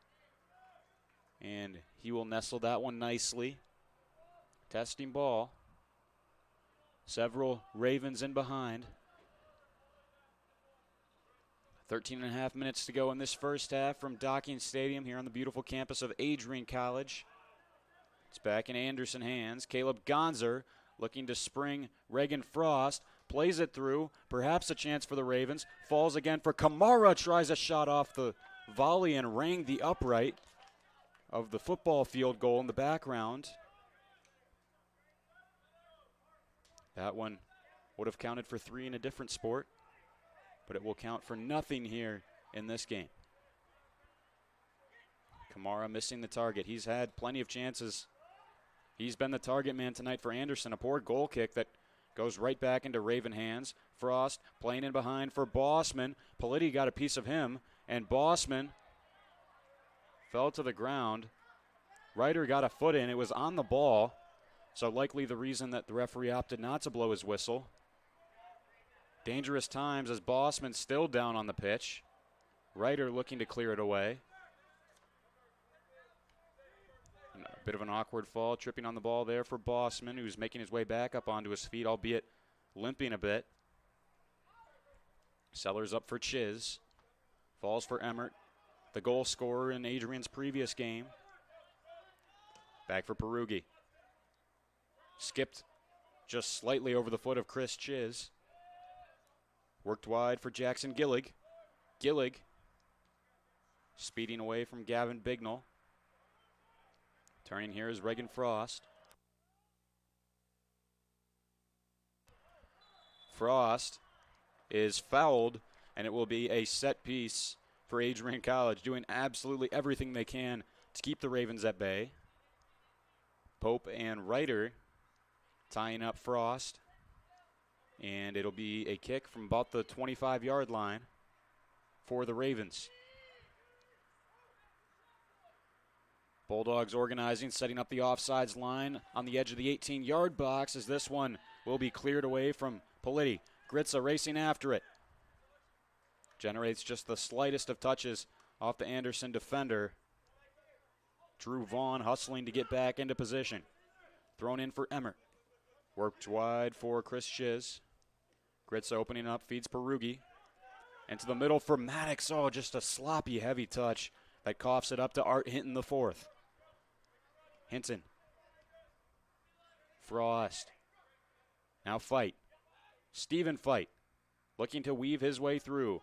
S7: And he will nestle that one nicely. Testing ball. Several Ravens in behind. 13 and a half minutes to go in this first half from Docking Stadium here on the beautiful campus of Adrian College. It's back in Anderson hands. Caleb Gonzer looking to spring Reagan Frost. Plays it through. Perhaps a chance for the Ravens. Falls again for Kamara. Tries a shot off the volley and rang the upright of the football field goal in the background. That one would have counted for 3 in a different sport, but it will count for nothing here in this game. Kamara missing the target. He's had plenty of chances. He's been the target man tonight for Anderson. A poor goal kick that goes right back into Raven hands. Frost playing in behind for Bossman. Politi got a piece of him, and Bossman fell to the ground. Ryder got a foot in. It was on the ball, so likely the reason that the referee opted not to blow his whistle. Dangerous times as Bossman still down on the pitch. Ryder looking to clear it away. Bit of an awkward fall, tripping on the ball there for Bossman, who's making his way back up onto his feet, albeit limping a bit. Sellers up for Chiz. Falls for Emmert, the goal scorer in Adrian's previous game. Back for Perugi. Skipped just slightly over the foot of Chris Chiz. Worked wide for Jackson Gillig. Gillig speeding away from Gavin Bignell. Turning here is Reagan Frost. Frost is fouled, and it will be a set piece for Adrian College, doing absolutely everything they can to keep the Ravens at bay. Pope and Ryder tying up Frost, and it'll be a kick from about the 25-yard line for the Ravens. Bulldogs organizing, setting up the offsides line on the edge of the 18-yard box as this one will be cleared away from Politi. Gritza racing after it. Generates just the slightest of touches off the Anderson defender. Drew Vaughn hustling to get back into position. Thrown in for Emmert. Worked wide for Chris Chiz. Gritza opening up, feeds Perugi. Into the middle for Maddox. Oh, just a sloppy, heavy touch that coughs it up to Art Hinton the fourth. Hinton. Frost. Now Fight. Stephen Fight. Looking to weave his way through.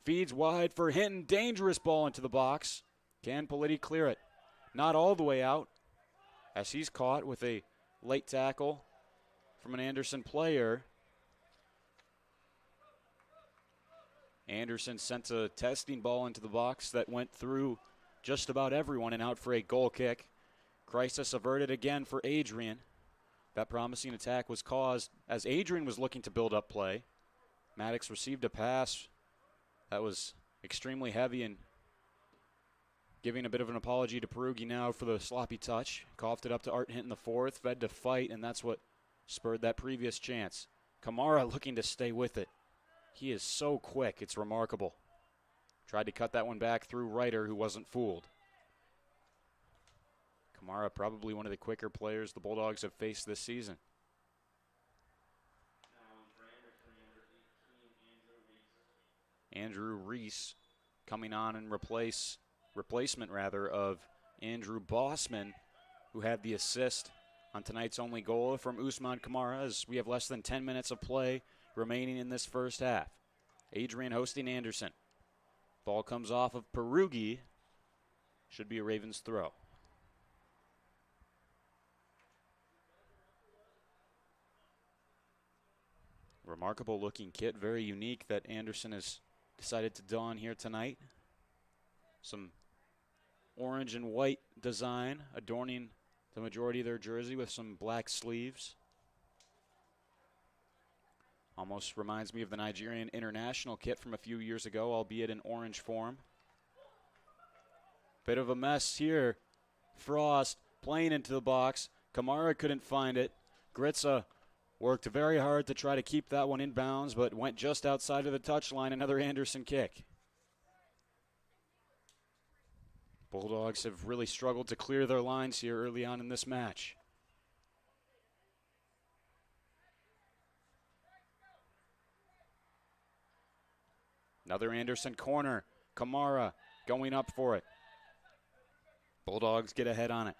S7: Feeds wide for Hinton. Dangerous ball into the box. Can Politi clear it? Not all the way out, as he's caught with a late tackle from an Anderson player. Anderson sent a testing ball into the box that went through just about everyone and out for a goal kick. Crisis averted again for Adrian. That promising attack was caused as Adrian was looking to build up play. Maddox received a pass that was extremely heavy and giving a bit of an apology to Perugi now for the sloppy touch. Coughed it up to Art Hinton the fourth, fed to Fight, and that's what spurred that previous chance. Kamara looking to stay with it. He is so quick, it's remarkable. Tried to cut that one back through Ryder, who wasn't fooled. Kamara probably one of the quicker players the Bulldogs have faced this season. Andrew Reese coming on in replacement of Andrew Bossman, who had the assist on tonight's only goal from Usman Kamara, as we have less than 10 minutes of play remaining in this first half. Adrian hosting Anderson. Ball comes off of Perugi. Should be a Ravens throw. Remarkable looking kit, very unique that Anderson has decided to don here tonight. Some orange and white design adorning the majority of their jersey with some black sleeves. Almost reminds me of the Nigerian international kit from a few years ago, albeit in orange form. Bit of a mess here. Frost playing into the box. Kamara couldn't find it. Gritza worked very hard to try to keep that one in bounds, but went just outside of the touchline. Another Anderson kick. Bulldogs have really struggled to clear their lines here early on in this match. Another Anderson corner. Kamara going up for it. Bulldogs get ahead on it.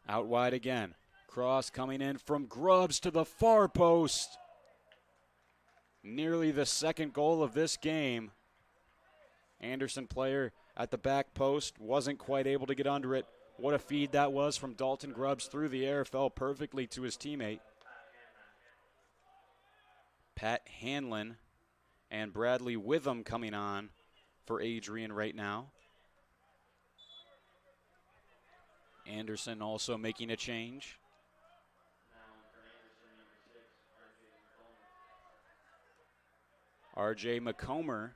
S7: Out wide again. Cross coming in from Grubbs to the far post. Nearly the second goal of this game. Anderson player at the back post wasn't quite able to get under it. What a feed that was from Dalton Grubbs through the air. Fell perfectly to his teammate. Pat Hanlon and Bradley Witham coming on for Adrian right now. Anderson also making a change. R.J. McComber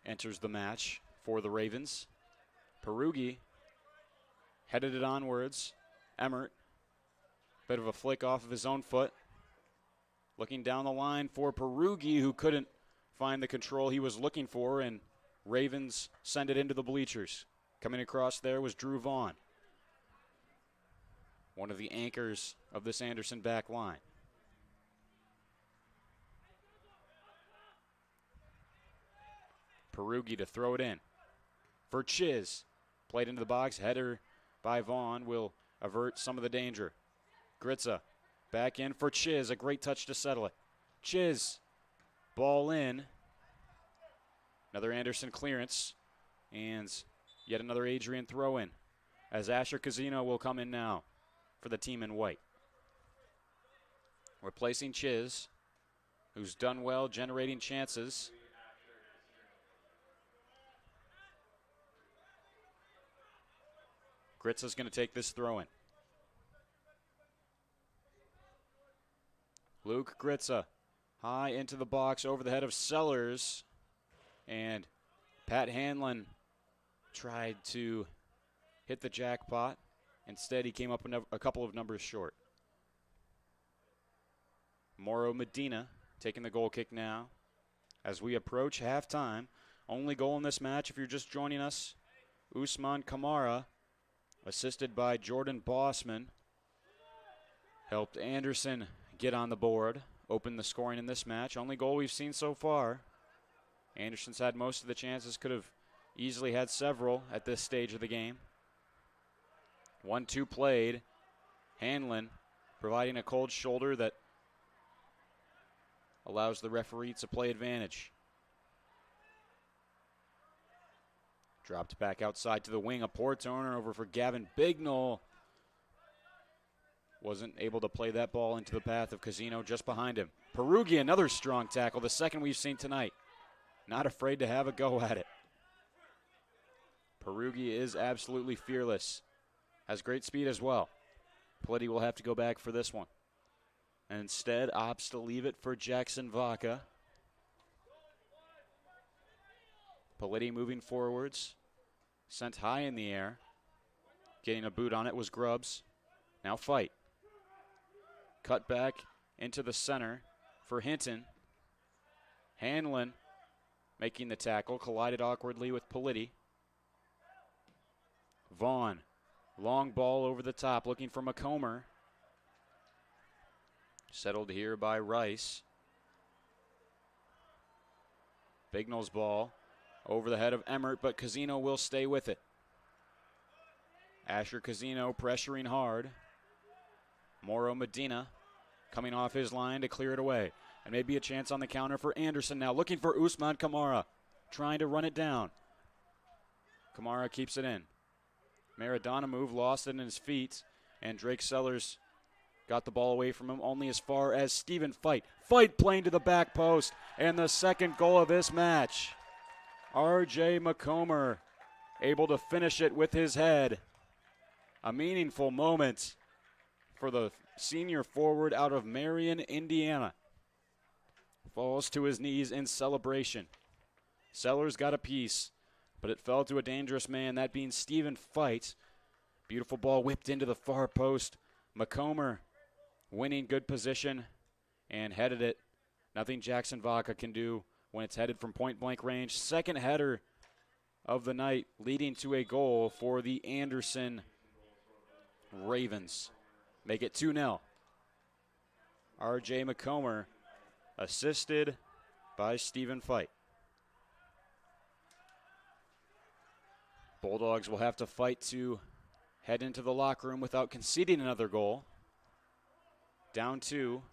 S7: enters the match for the Ravens. Perugi headed it onwards. Emmert, bit of a flick off of his own foot. Looking down the line for Perugi, who couldn't find the control he was looking for, and Ravens send it into the bleachers. Coming across there was Drew Vaughn, one of the anchors of this Anderson back line. Perugi to throw it in for Chiz. Played into the box. Header by Vaughn will avert some of the danger. Gritza back in for Chiz. A great touch to settle it. Chiz, ball in. Another Anderson clearance. And yet another Adrian throw in. As Asher Casino will come in now for the team in white. Replacing Chiz, who's done well generating chances. Gritza's going to take this throw in. Luke Gritza high into the box over the head of Sellers. And Pat Hanlon tried to hit the jackpot. Instead, he came up a couple of numbers short. Mauro Medina taking the goal kick now as we approach halftime. Only goal in this match, if you're just joining us, Usman Kamara, assisted by Jordan Bossman, helped Anderson get on the board, open the scoring in this match. Only goal we've seen so far. Anderson's had most of the chances, could have easily had several at this stage of the game. 1-2 played. Hanlon providing a cold shoulder that allows the referee to play advantage. Dropped back outside to the wing. A poor turnover for Gavin Bignell. Wasn't able to play that ball into the path of Casino just behind him. Perugi, another strong tackle, the second we've seen tonight. Not afraid to have a go at it. Perugi is absolutely fearless. Has great speed as well. Politi will have to go back for this one. And instead opts to leave it for Jackson Vaca. Politi moving forwards. Sent high in the air. Getting a boot on it was Grubbs. Now fight. Cut back into the center for Hinton. Hanlon making the tackle. Collided awkwardly with Politi. Vaughn. Long ball over the top, looking for McComber. Settled here by Rice. Bignell's ball over the head of Emmert, but Casino will stay with it. Asher Casino pressuring hard. Mauro Medina coming off his line to clear it away. And maybe a chance on the counter for Anderson now. Looking for Usman Kamara, trying to run it down. Kamara keeps it in. Maradona move, lost it in his feet, and Drake Sellers got the ball away from him only as far as Stephen Fight. Fight playing to the back post, and the second goal of this match. R.J. McComber able to finish it with his head. A meaningful moment for the senior forward out of Marion, Indiana. Falls to his knees in celebration. Sellers got a piece, but it fell to a dangerous man, that being Stephen Fight. Beautiful ball whipped into the far post. McComber winning good position and headed it. Nothing Jackson Vaca can do when it's headed from point-blank range. Second header of the night, leading to a goal for the Anderson Ravens. Make it 2-0. R.J. McComber assisted by Stephen Fight. Bulldogs will have to fight to head into the locker room without conceding another goal. Down 2.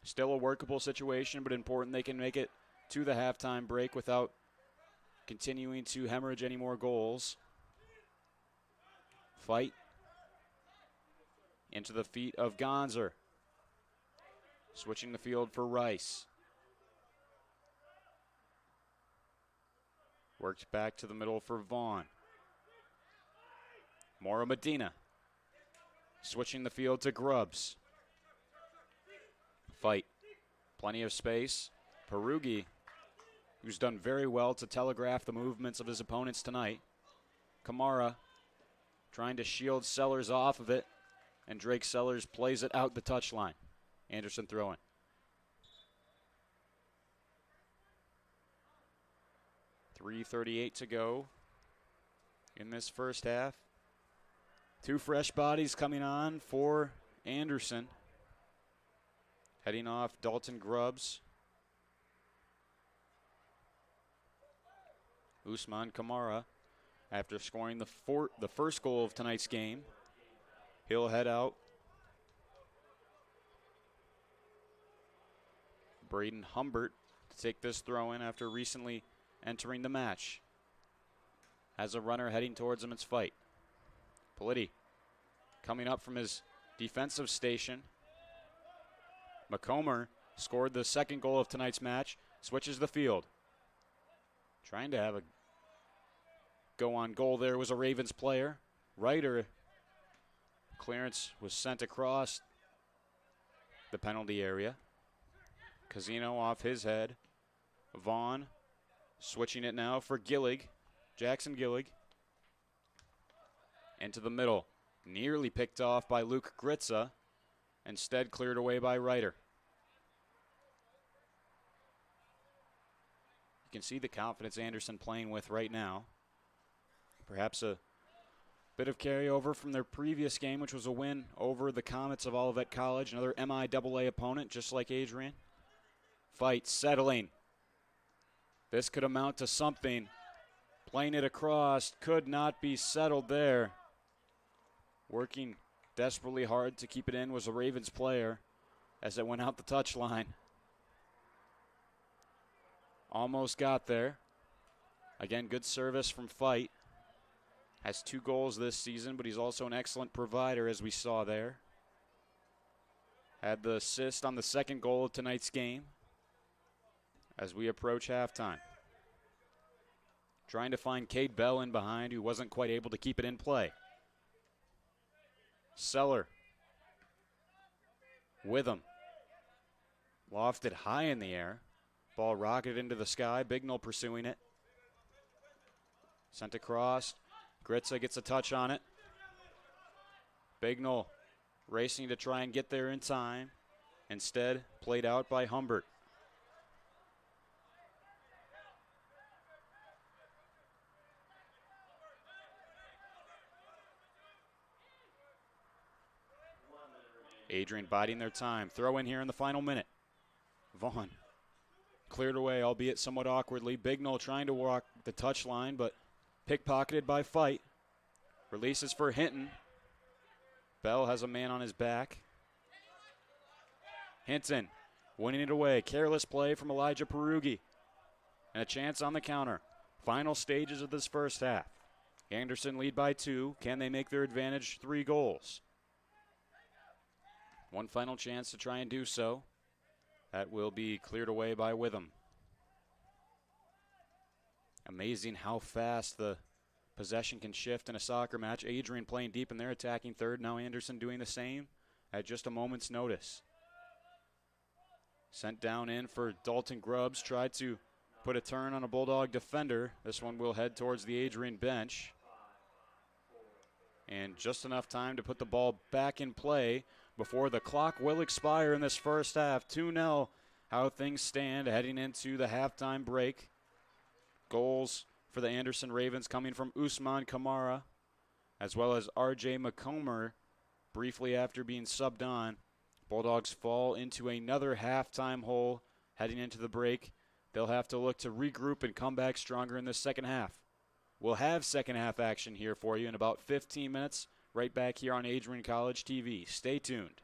S7: Still a workable situation, but important they can make it to the halftime break without continuing to hemorrhage any more goals. Fight into the feet of Gonzer. Switching the field for Rice. Worked back to the middle for Vaughn. Mauro Medina. Switching the field to Grubbs. Fight. Plenty of space. Perugi, who's done very well to telegraph the movements of his opponents tonight. Kamara trying to shield Sellers off of it. And Drake Sellers plays it out the touchline. Anderson throwing. .3:38 to go in this first half. 2 fresh bodies coming on for Anderson. Heading off, Dalton Grubbs. Usman Kamara, after scoring the first goal of tonight's game, he'll head out. Braden Humbert to take this throw in after recently entering the match. Has a runner heading towards him, it's Fight. Politi coming up from his defensive station. McComber scored the second goal of tonight's match, switches the field. Trying to have a go on goal there was a Ravens player. Ryder, clearance was sent across the penalty area. Casino off his head. Vaughn switching it now for Gillig. Jackson Gillig. Into the middle. Nearly picked off by Luke Gritza. Instead cleared away by Ryder. You can see the confidence Anderson playing with right now. Perhaps a bit of carryover from their previous game, which was a win over the Comets of Olivet College, another MIAA opponent, just like Adrian. Fight settling. This could amount to something. Playing it across, could not be settled there. Working desperately hard to keep it in was a Ravens player as it went out the touchline. Almost got there. Again, good service from Fight. Has 2 goals this season, but he's also an excellent provider, as we saw there. Had the assist on the second goal of tonight's game as we approach halftime. Trying to find Cade Bell in behind, who wasn't quite able to keep it in play. Seller with him. Lofted high in the air. Ball rocketed into the sky. Bignell pursuing it. Sent across. Gritza gets a touch on it. Bignell racing to try and get there in time. Instead, played out by Humbert. Adrian biding their time. Throw in here in the final minute. Vaughn cleared away, albeit somewhat awkwardly. Bignell trying to walk the touchline, but pickpocketed by Fight. Releases for Hinton. Bell has a man on his back. Hinton winning it away. Careless play from Elijah Perugi. And a chance on the counter. Final stages of this first half. Anderson lead by 2. Can they make their advantage 3 goals? One final chance to try and do so. That will be cleared away by Witham. Amazing how fast the possession can shift in a soccer match. Adrian playing deep in their attacking third. Now Anderson doing the same at just a moment's notice. Sent down in for Dalton Grubbs. Tried to put a turn on a Bulldog defender. This one will head towards the Adrian bench. And just enough time to put the ball back in play before the clock will expire in this first half. 2-0, how things stand heading into the halftime break. Goals for the Anderson Ravens coming from Usman Kamara, as well as R.J. McComber, briefly after being subbed on. Bulldogs fall into another halftime hole heading into the break. They'll have to look to regroup and come back stronger in the second half. We'll have second half action here for you in about 15 minutes, right back here on Adrian College TV. Stay tuned.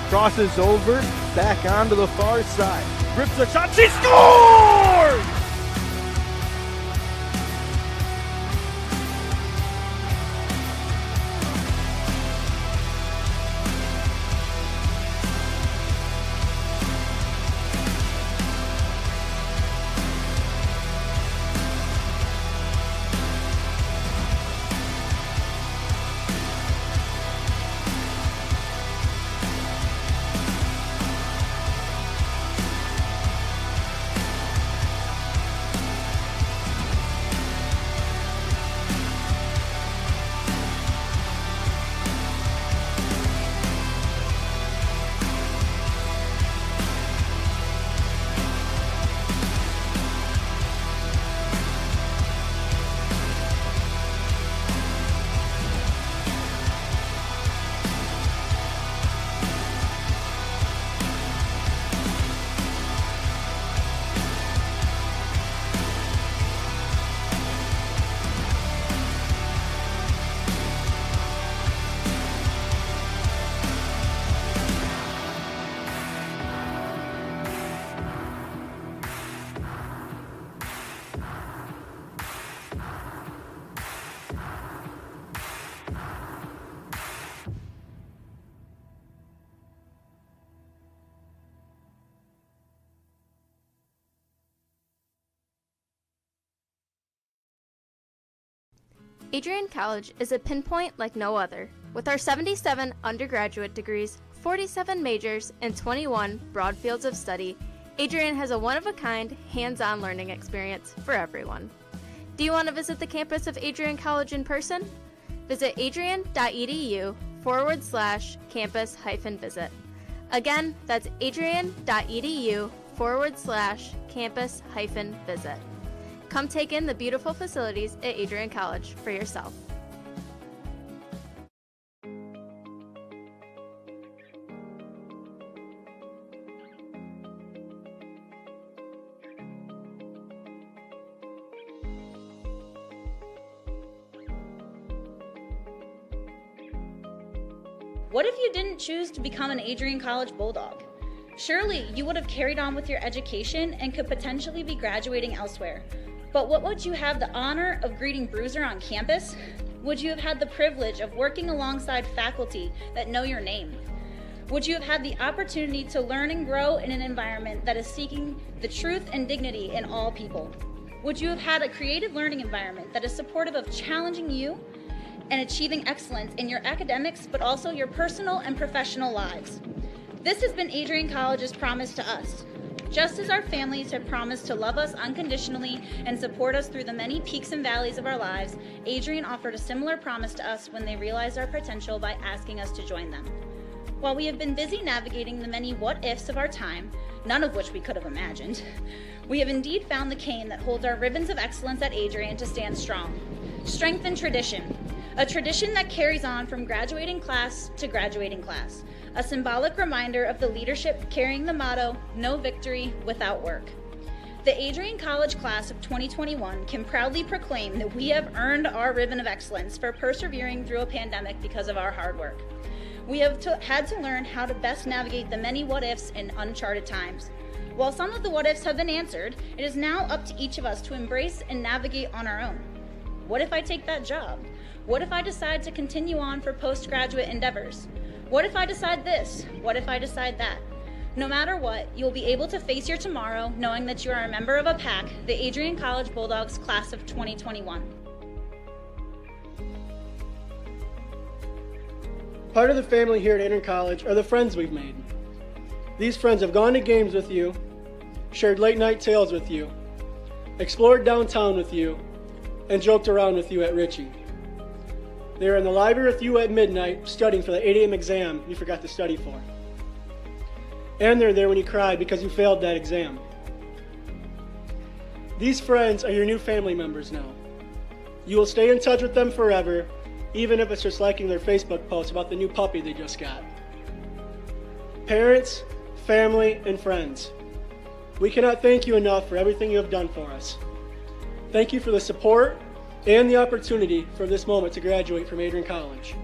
S2: Crosses over, back onto the far side. Rips a shot, she scores!
S4: Adrian College is a pinpoint like no other. With our 77 undergraduate degrees, 47 majors, and 21 broad fields of study, Adrian has a one-of-a-kind, hands-on learning experience for everyone. Do you want to visit the campus of Adrian College in person? Visit adrian.edu/campus-visit. Again, that's adrian.edu/campus-visit. Come take in the beautiful facilities at Adrian College for yourself.
S8: What if you didn't choose to become an Adrian College Bulldog? Surely you would have carried on with your education and could potentially be graduating elsewhere. But what would you have the honor of greeting Bruiser on campus? Would you have had the privilege of working alongside faculty that know your name? Would you have had the opportunity to learn and grow in an environment that is seeking the truth and dignity in all people? Would you have had a creative learning environment that is supportive of challenging you and achieving excellence in your academics, but also your personal and professional lives? This has been Adrian College's promise to us. Just as our families have promised to love us unconditionally and support us through the many peaks and valleys of our lives, Adrian offered a similar promise to us when they realized our potential by asking us to join them. While we have been busy navigating the many what-ifs of our time, none of which we could have imagined, we have indeed found the cane that holds our ribbons of excellence at Adrian to stand strong. Strength and tradition. A tradition that carries on from graduating class to graduating class. A symbolic reminder of the leadership carrying the motto, no victory without work. The Adrian College class of 2021 can proudly proclaim that we have earned our ribbon of excellence for persevering through a pandemic because of our hard work. We have had to learn how to best navigate the many what-ifs in uncharted times. While some of the what-ifs have been answered, it is now up to each of us to embrace and navigate on our own. What if I take that job? What if I decide to continue on for postgraduate endeavors? What if I decide this? What if I decide that? No matter what, you'll be able to face your tomorrow knowing that you are a member of a pack, the Adrian College Bulldogs class of 2021.
S9: Part of the family here at Adrian College are the friends we've made. These friends have gone to games with you, shared late night tales with you, explored downtown with you, and joked around with you at Ritchie. They were in the library with you at midnight studying for the 8 a.m. exam you forgot to study for. And they're there when you cried because you failed that exam. These friends are your new family members now. You will stay in touch with them forever, even if it's just liking their Facebook post about the new puppy they just got. Parents, family, and friends, we cannot thank you enough for everything you have done for us. Thank you for the support and the opportunity for this moment to graduate from Adrian College.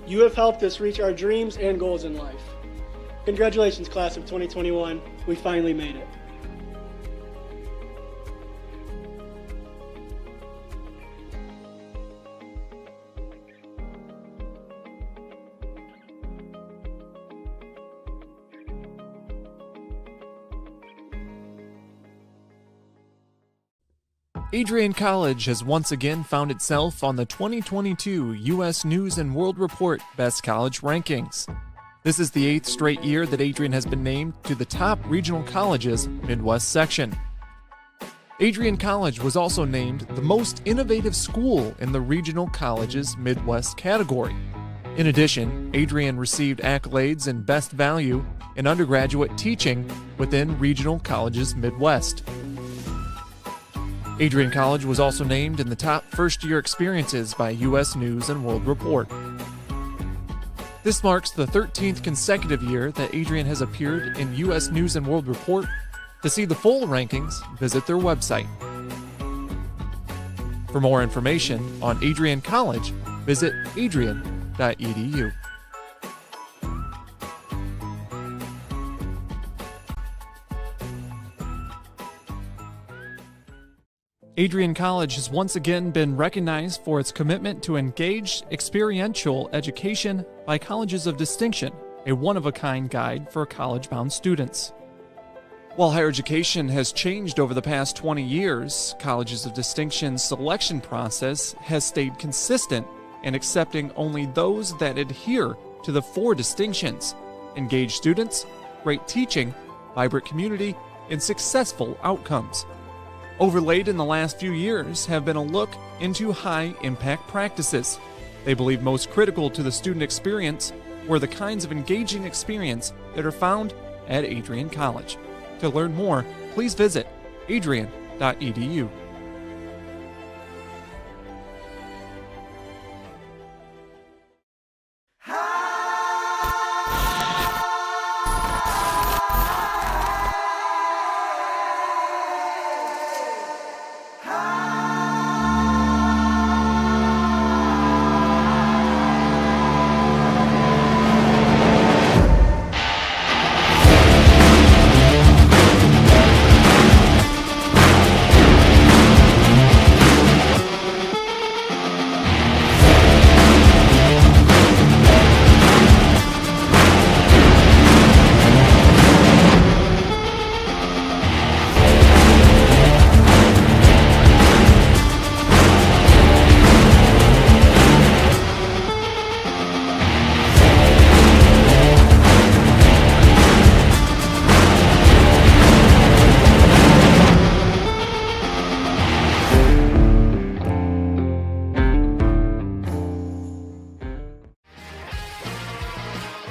S9: You have helped us reach our dreams and goals in life. Congratulations, class of 2021. We finally made it.
S5: Adrian College has once again found itself on the 2022 U.S. News & World Report Best College Rankings. This is the 8th straight year that Adrian has been named to the top regional colleges Midwest section. Adrian College was also named the most innovative school in the regional colleges Midwest category. In addition, Adrian received accolades in Best Value in undergraduate teaching within regional colleges Midwest. Adrian College was also named in the top first-year experiences by U.S. News & World Report. This marks the 13th consecutive year that Adrian has appeared in U.S. News & World Report. To see the full rankings, visit their website. For more information on Adrian College, visit adrian.edu. Adrian College has once again been recognized for its commitment to engaged experiential education by Colleges of Distinction, a one-of-a-kind guide for college-bound students. While higher education has changed over the past 20 years, Colleges of Distinction's selection process has stayed consistent in accepting only those that adhere to the 4 distinctions: engaged students, great teaching, vibrant community, and successful outcomes. Overlaid in the last few years have been a look into high-impact practices. They believe most critical to the student experience were the kinds of engaging experience that are found at Adrian College. To learn more, please visit adrian.edu.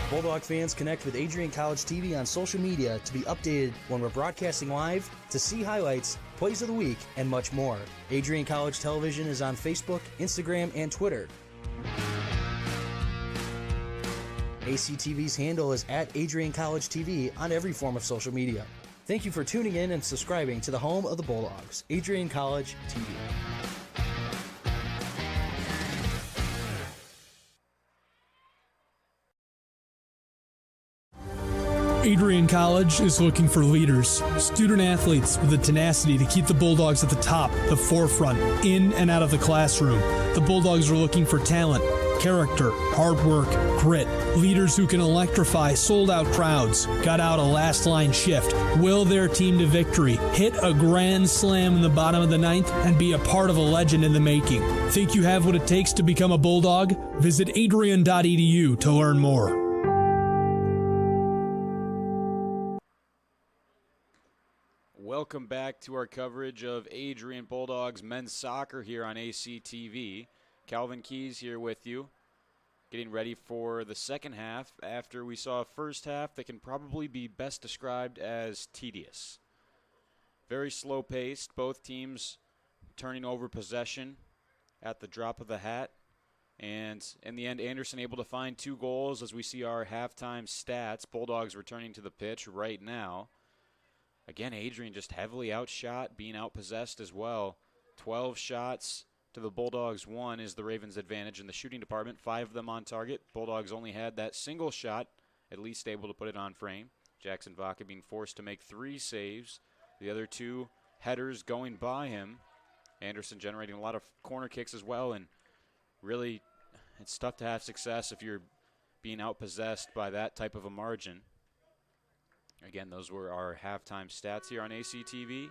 S3: Bulldog fans, connect with Adrian College TV on social media to be updated when we're broadcasting live, to see highlights, plays of the week, and much more. Adrian College Television is on Facebook, Instagram, and Twitter. ACTV's handle is at Adrian College TV on every form of social media. Thank you for tuning in and subscribing to the home of the Bulldogs, Adrian College TV.
S1: Adrian College is looking for leaders, student athletes with the tenacity to keep the Bulldogs at the top, the forefront, in and out of the classroom. The Bulldogs are looking for talent, character, hard work, grit, leaders who can electrify sold-out crowds, gut out a last-line shift, will their team to victory, hit a grand slam in the bottom of the ninth, and be a part of a legend in the making. Think you have what it takes to become a Bulldog? Visit adrian.edu to learn more.
S7: Welcome back to our coverage of Adrian Bulldogs men's soccer here on ACTV. Calvin Keys here with you, getting ready for the second half after we saw a first half that can probably be best described as tedious. Very slow-paced, both teams turning over possession at the drop of the hat. And in the end, Anderson able to find 2 goals as we see our halftime stats. Bulldogs returning to the pitch right now. Again, Adrian just heavily outshot, being outpossessed as well. 12 shots to the Bulldogs 1 is the Ravens' advantage in the shooting department. 5 of them on target. Bulldogs only had that single shot at least able to put it on frame. Jackson Vaca being forced to make 3 saves. The other 2 headers going by him. Anderson generating a lot of corner kicks as well, and really it's tough to have success if you're being outpossessed by that type of a margin. Again, those were our halftime stats here on ACTV.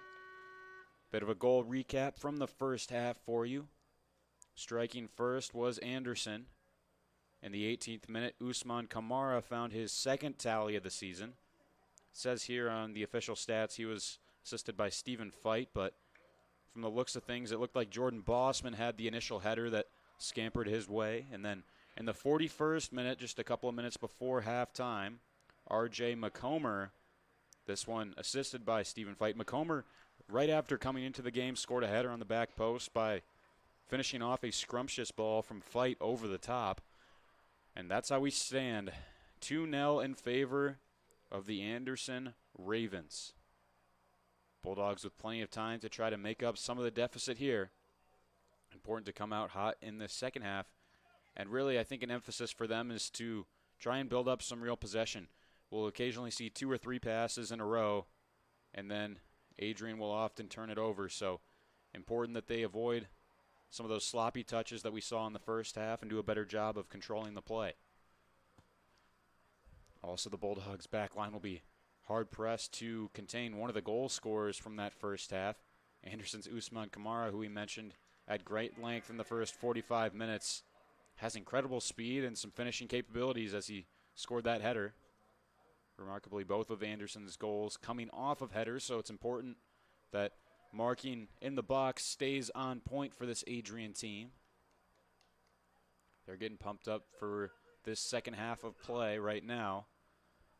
S7: Bit of a goal recap from the first half for you. Striking first was Anderson. In the 18th minute, Usman Kamara found his 2nd tally of the season. It says here on the official stats he was assisted by Stephen Fight, but from the looks of things, it looked like Jordan Bossman had the initial header that scampered his way. And then in the 41st minute, just a couple of minutes before halftime, R.J. McComber, this one assisted by Stephen Fight. McComber, right after coming into the game, scored a header on the back post by finishing off a scrumptious ball from Fight over the top. And that's how we stand. 2-0 in favor of the Anderson Ravens. Bulldogs with plenty of time to try to make up some of the deficit here. Important to come out hot in the second half. And really, I think an emphasis for them is to try and build up some real possession. We'll occasionally see 2 or 3 passes in a row, and then Adrian will often turn it over. So important that they avoid some of those sloppy touches that we saw in the first half and do a better job of controlling the play. Also, the Bulldogs' back line will be hard-pressed to contain one of the goal scorers from that first half. Anderson's Usman Kamara, who we mentioned at great length in the first 45 minutes, has incredible speed and some finishing capabilities as he scored that header. Remarkably, both of Anderson's goals coming off of headers, so it's important that marking in the box stays on point for this Adrian team. They're getting pumped up for this second half of play right now.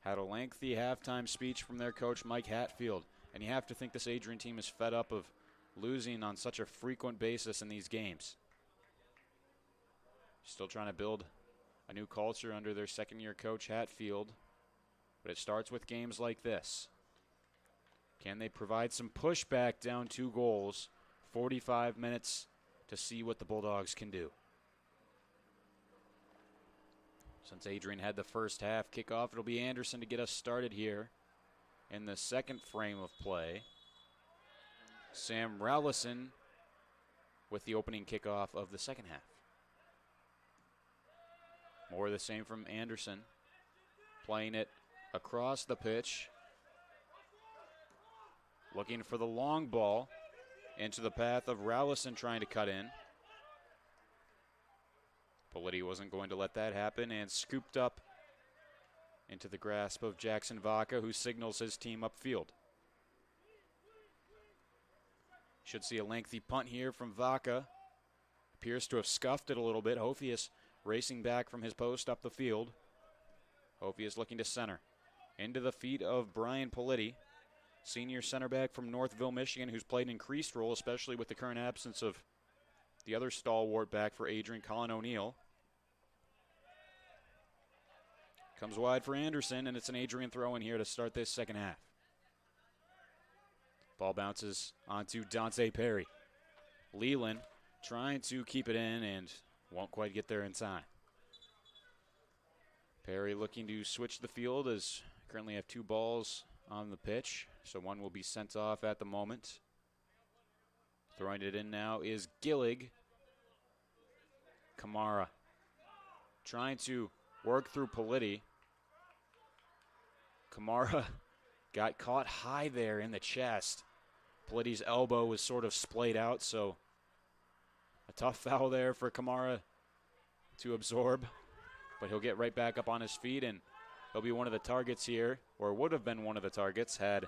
S7: Had a lengthy halftime speech from their coach, Mike Hatfield. And you have to think this Adrian team is fed up of losing on such a frequent basis in these games. Still trying to build a new culture under their second-year coach, Hatfield. But it starts with games like this. Can they provide some pushback down 2 goals? 45 minutes to see what the Bulldogs can do. Since Adrian had the first half kickoff, it'll be Anderson to get us started here in the second frame of play. Sam Rallison with the opening kickoff of the second half. More of the same from Anderson. Playing it across the pitch. Looking for the long ball into the path of Rallison trying to cut in. Politi wasn't going to let that happen and scooped up into the grasp of Jackson Vaca, who signals his team upfield. Should see a lengthy punt here from Vaca. Appears to have scuffed it a little bit. Hofius racing back from his post up the field. Hofius looking to center. Into the feet of Brian Politi, senior center back from Northville, Michigan, who's played an increased role, especially with the current absence of the other stalwart back for Adrian, Colin O'Neill. Comes wide for Anderson, and it's an Adrian throw in here to start this second half. Ball bounces onto Dante Perry. Leland trying to keep it in and won't quite get there in time. Perry looking to switch the field as currently have 2 balls on the pitch, so one will be sent off at the moment. Throwing it in now is Gillig. Kamara trying to work through Politi. Kamara got caught high there in the chest. Politi's elbow was sort of splayed out, so a tough foul there for Kamara to absorb. But he'll get right back up on his feet, and he'll be one of the targets here, or would have been one of the targets had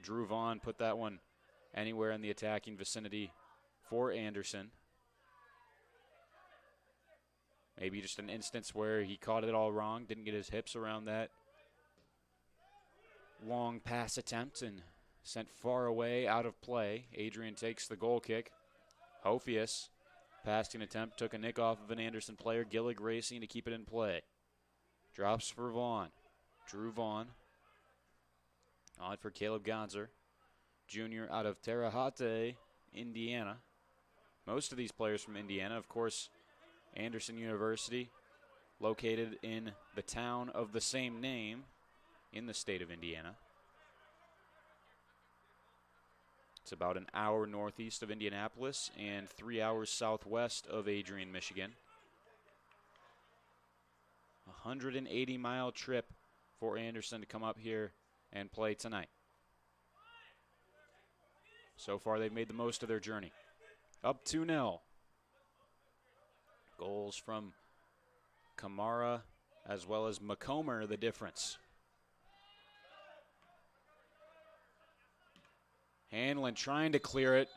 S7: Drew Vaughn put that one anywhere in the attacking vicinity for Anderson. Maybe just an instance where he caught it all wrong, didn't get his hips around that long pass attempt and sent far away out of play. Adrian takes the goal kick. Hofius, passing attempt, took a nick off of an Anderson player. Gillig racing to keep it in play. Drops for Vaughn. Drew Vaughn. On for Caleb Gonzer, junior out of Terre Haute, Indiana. Most of these players from Indiana, of course, Anderson University located in the town of the same name in the state of Indiana. It's about an hour northeast of Indianapolis and 3 hours southwest of Adrian, Michigan. 180-mile trip for Anderson to come up here and play tonight. So far, they've made the most of their journey. Up 2-0. Goals from Kamara as well as McComber, the difference. Hanlon trying to clear it.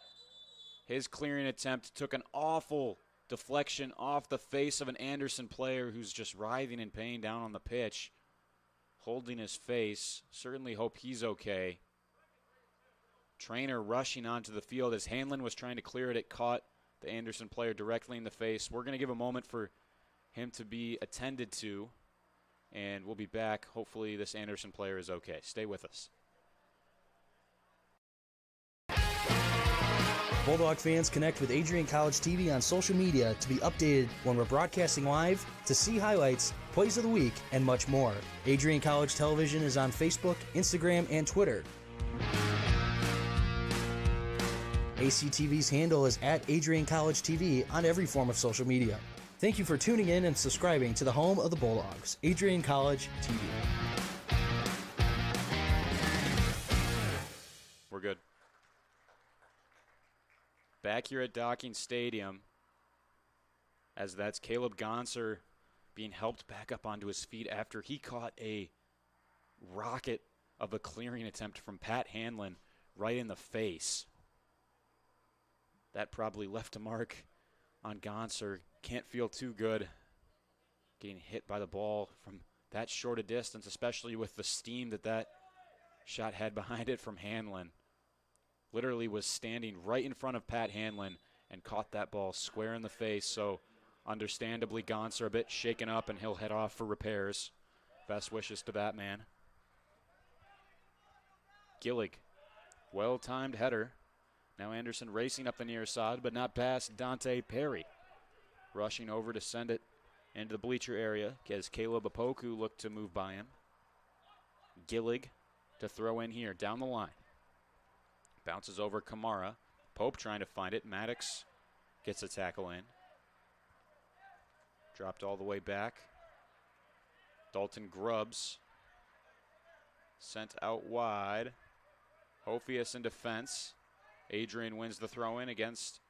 S7: His clearing attempt took an awful deflection off the face of an Anderson player who's just writhing in pain down on the pitch, holding his face. Certainly hope he's okay. Trainer rushing onto the field as Hanlon was trying to clear it. It caught the Anderson player directly in the face. We're going to give a moment for him to be attended to, and we'll be back. Hopefully this Anderson player is okay. Stay with us.
S3: Bulldog fans, connect with Adrian College TV on social media to be updated when we're broadcasting live, to see highlights, plays of the week, and much more. Adrian College Television is on Facebook, Instagram, and Twitter. ACTV's handle is at Adrian College TV on every form of social media. Thank you for tuning in and subscribing to the home of the Bulldogs, Adrian College TV.
S7: We're good. Back here at Docking Stadium, as that's Caleb Gonser being helped back up onto his feet after he caught a rocket of a clearing attempt from Pat Hanlon right in the face. That probably left a mark on Gonser. Can't feel too good getting hit by the ball from that short a distance, especially with the steam that shot had behind it from Hanlon. Literally was standing right in front of Pat Hanlon and caught that ball square in the face. So understandably, Gonser a bit shaken up, and he'll head off for repairs. Best wishes to that man. Gillig, well-timed header. Now Anderson racing up the near side, but not past Dante Perry. Rushing over to send it into the bleacher area as Caleb Apoku looked to move by him. Gillig to throw in here down the line. Bounces over Kamara. Pope trying to find it. Maddox gets a tackle in. Dropped all the way back. Dalton Grubbs sent out wide. Hophius in defense. Adrian wins the throw-in against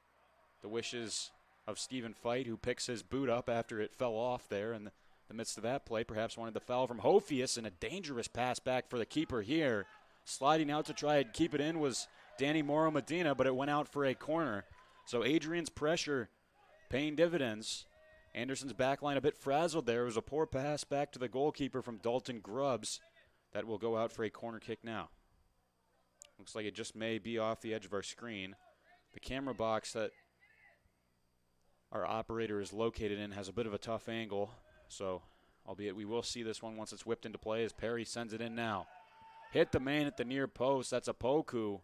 S7: the wishes of Stephen Fight, who picks his boot up after it fell off there in the midst of that play. Perhaps wanted the foul from Hophius, and a dangerous pass back for the keeper here. Sliding out to try and keep it in was Danny Moro Medina, but it went out for a corner. So Adrian's pressure paying dividends. Anderson's backline a bit frazzled there. It was a poor pass back to the goalkeeper from Dalton Grubbs. That will go out for a corner kick now. Looks like it just may be off the edge of our screen. The camera box that our operator is located in has a bit of a tough angle. So, albeit we will see this one once it's whipped into play as Perry sends it in now. Hit the man at the near post. That's a Poku.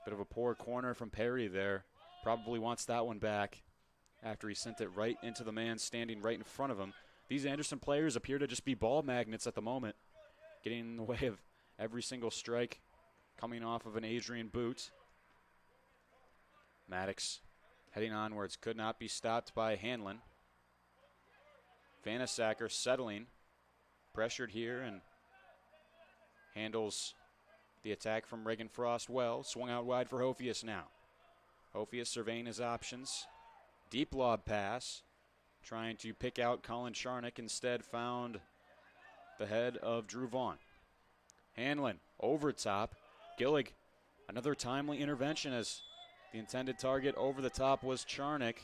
S7: Bit of a poor corner from Perry there. Probably wants that one back after he sent it right into the man standing right in front of him. These Anderson players appear to just be ball magnets at the moment, getting in the way of every single strike coming off of an Adrian boot. Maddox heading onwards, could not be stopped by Hanlon. Vanasacker settling, pressured here, and handles the attack from Reagan Frost well. Swung out wide for Hophius now. Hophius surveying his options. Deep lob pass, trying to pick out Colin Charnock. Instead found the head of Drew Vaughn. Hanlon over top. Gillig, another timely intervention as the intended target over the top was Charnock.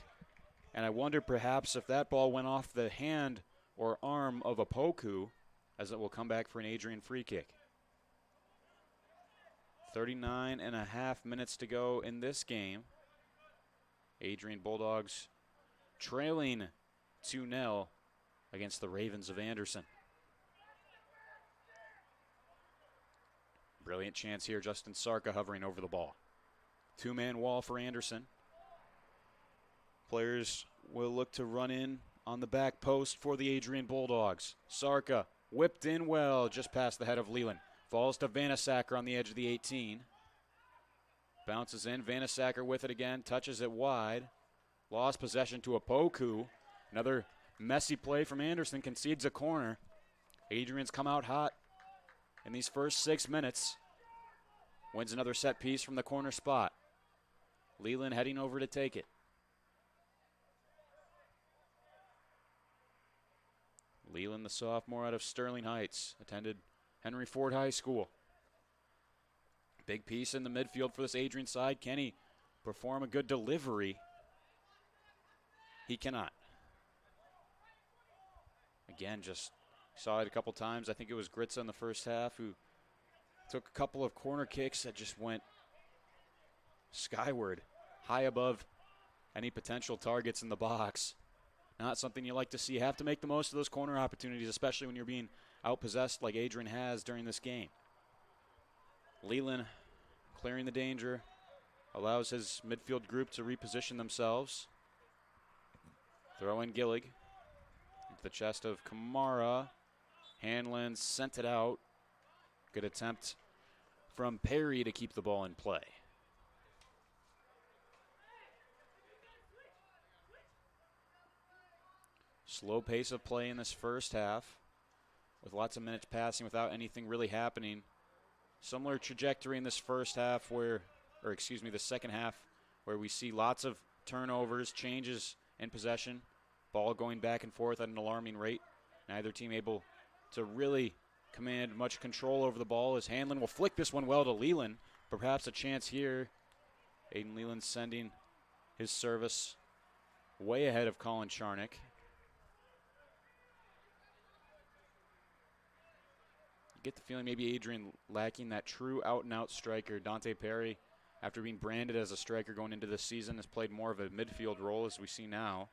S7: And I wonder perhaps if that ball went off the hand or arm of Apoku, as it will come back for an Adrian free kick. 39 and a half minutes to go in this game. Adrian Bulldogs trailing 2-0 against the Ravens of Anderson. Brilliant chance here, Justin Sarka hovering over the ball. Two-man wall for Anderson. Players will look to run in on the back post for the Adrian Bulldogs. Sarka whipped in well, just past the head of Leland. Falls to Vanasacker on the edge of the 18. Bounces in, Vanasacker with it again, touches it wide. Lost possession to Opoku. Another messy play from Anderson, concedes a corner. Adrian's come out hot in these first 6 minutes. Wins another set piece from the corner spot. Leland heading over to take it. Leland, the sophomore out of Sterling Heights, attended Henry Ford High School. Big piece in the midfield for this Adrian side. Can he perform a good delivery? He cannot. Again, just saw it a couple times. I think it was Gritza in the first half who took a couple of corner kicks that just went skyward, high above any potential targets in the box. Not something you like to see. Have to make the most of those corner opportunities, especially when you're being outpossessed like Adrian has during this game. Leland clearing the danger, allows his midfield group to reposition themselves. Throw in Gillig into the chest of Kamara. Hanlon sent it out. Good attempt from Perry to keep the ball in play. Slow pace of play in this first half, with lots of minutes passing without anything really happening. Similar trajectory in this first half the second half, where we see lots of turnovers, changes in possession, ball going back and forth at an alarming rate. Neither team able to really command much control over the ball, as Hanlon will flick this one well to Leland. Perhaps a chance here. Aiden Leland sending his service way ahead of Colin Charnick. Get the feeling maybe Adrian lacking that true out-and-out striker. Dante Perry, after being branded as a striker going into this season, has played more of a midfield role, as we see now.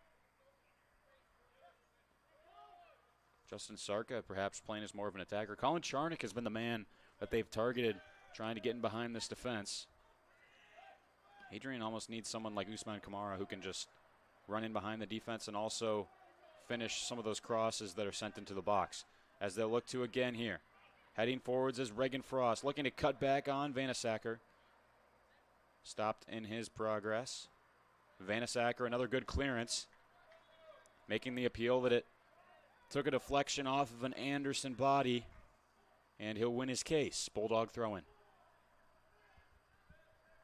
S7: Justin Sarka perhaps playing as more of an attacker. Colin Charnick has been the man that they've targeted, trying to get in behind this defense. Adrian almost needs someone like Usman Kamara who can just run in behind the defense and also finish some of those crosses that are sent into the box, as they'll look to again here. Heading forwards is Reagan Frost, looking to cut back on Vanasacker. Stopped in his progress. Vanasacker, another good clearance, making the appeal that it took a deflection off of an Anderson body, and he'll win his case. Bulldog throw-in.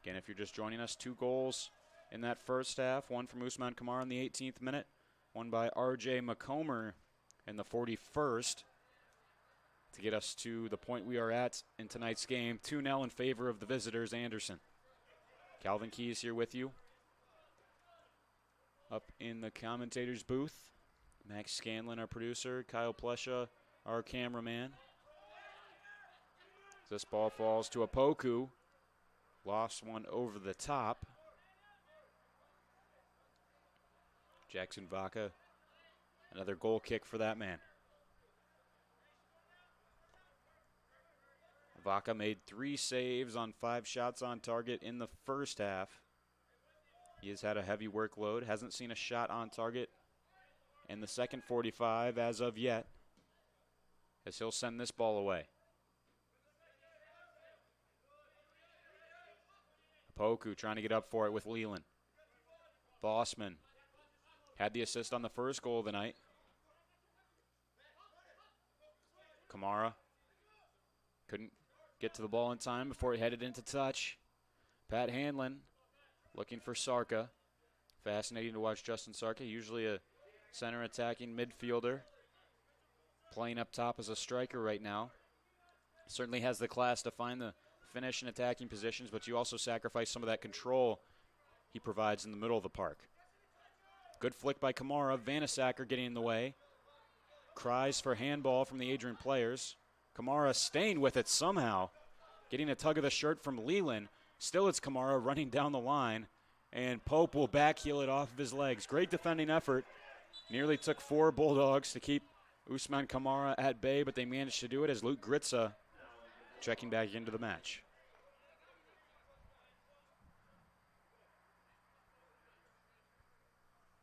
S7: Again, if you're just joining us, 2 goals in that first half. One from Usman Kamara in the 18th minute. One by R.J. McComber in the 41st. To get us to the point we are at in tonight's game. 2-0 in favor of the visitors, Anderson. Calvin Keys here with you. Up in the commentator's booth. Max Scanlon, our producer. Kyle Plesha, our cameraman. This ball falls to Opoku. Lost one over the top. Jackson Vaca, another goal kick for that man. Vaca made 3 saves on 5 shots on target in the first half. He has had a heavy workload, hasn't seen a shot on target in the second 45 as of yet, as he'll send this ball away. Opoku trying to get up for it with Leland. Bossman had the assist on the first goal of the night. Kamara couldn't get to the ball in time before he headed into touch. Pat Hanlon looking for Sarka. Fascinating to watch Justin Sarka, usually a center attacking midfielder, playing up top as a striker right now. Certainly has the class to find the finish and attacking positions, but you also sacrifice some of that control he provides in the middle of the park. Good flick by Kamara. Vanasacker getting in the way. Cries for handball from the Adrian players. Kamara staying with it somehow, getting a tug of the shirt from Leland. Still it's Kamara running down the line, and Pope will backheel it off of his legs. Great defending effort. Nearly took 4 Bulldogs to keep Usman Kamara at bay, but they managed to do it as Luke Gritza checking back into the match.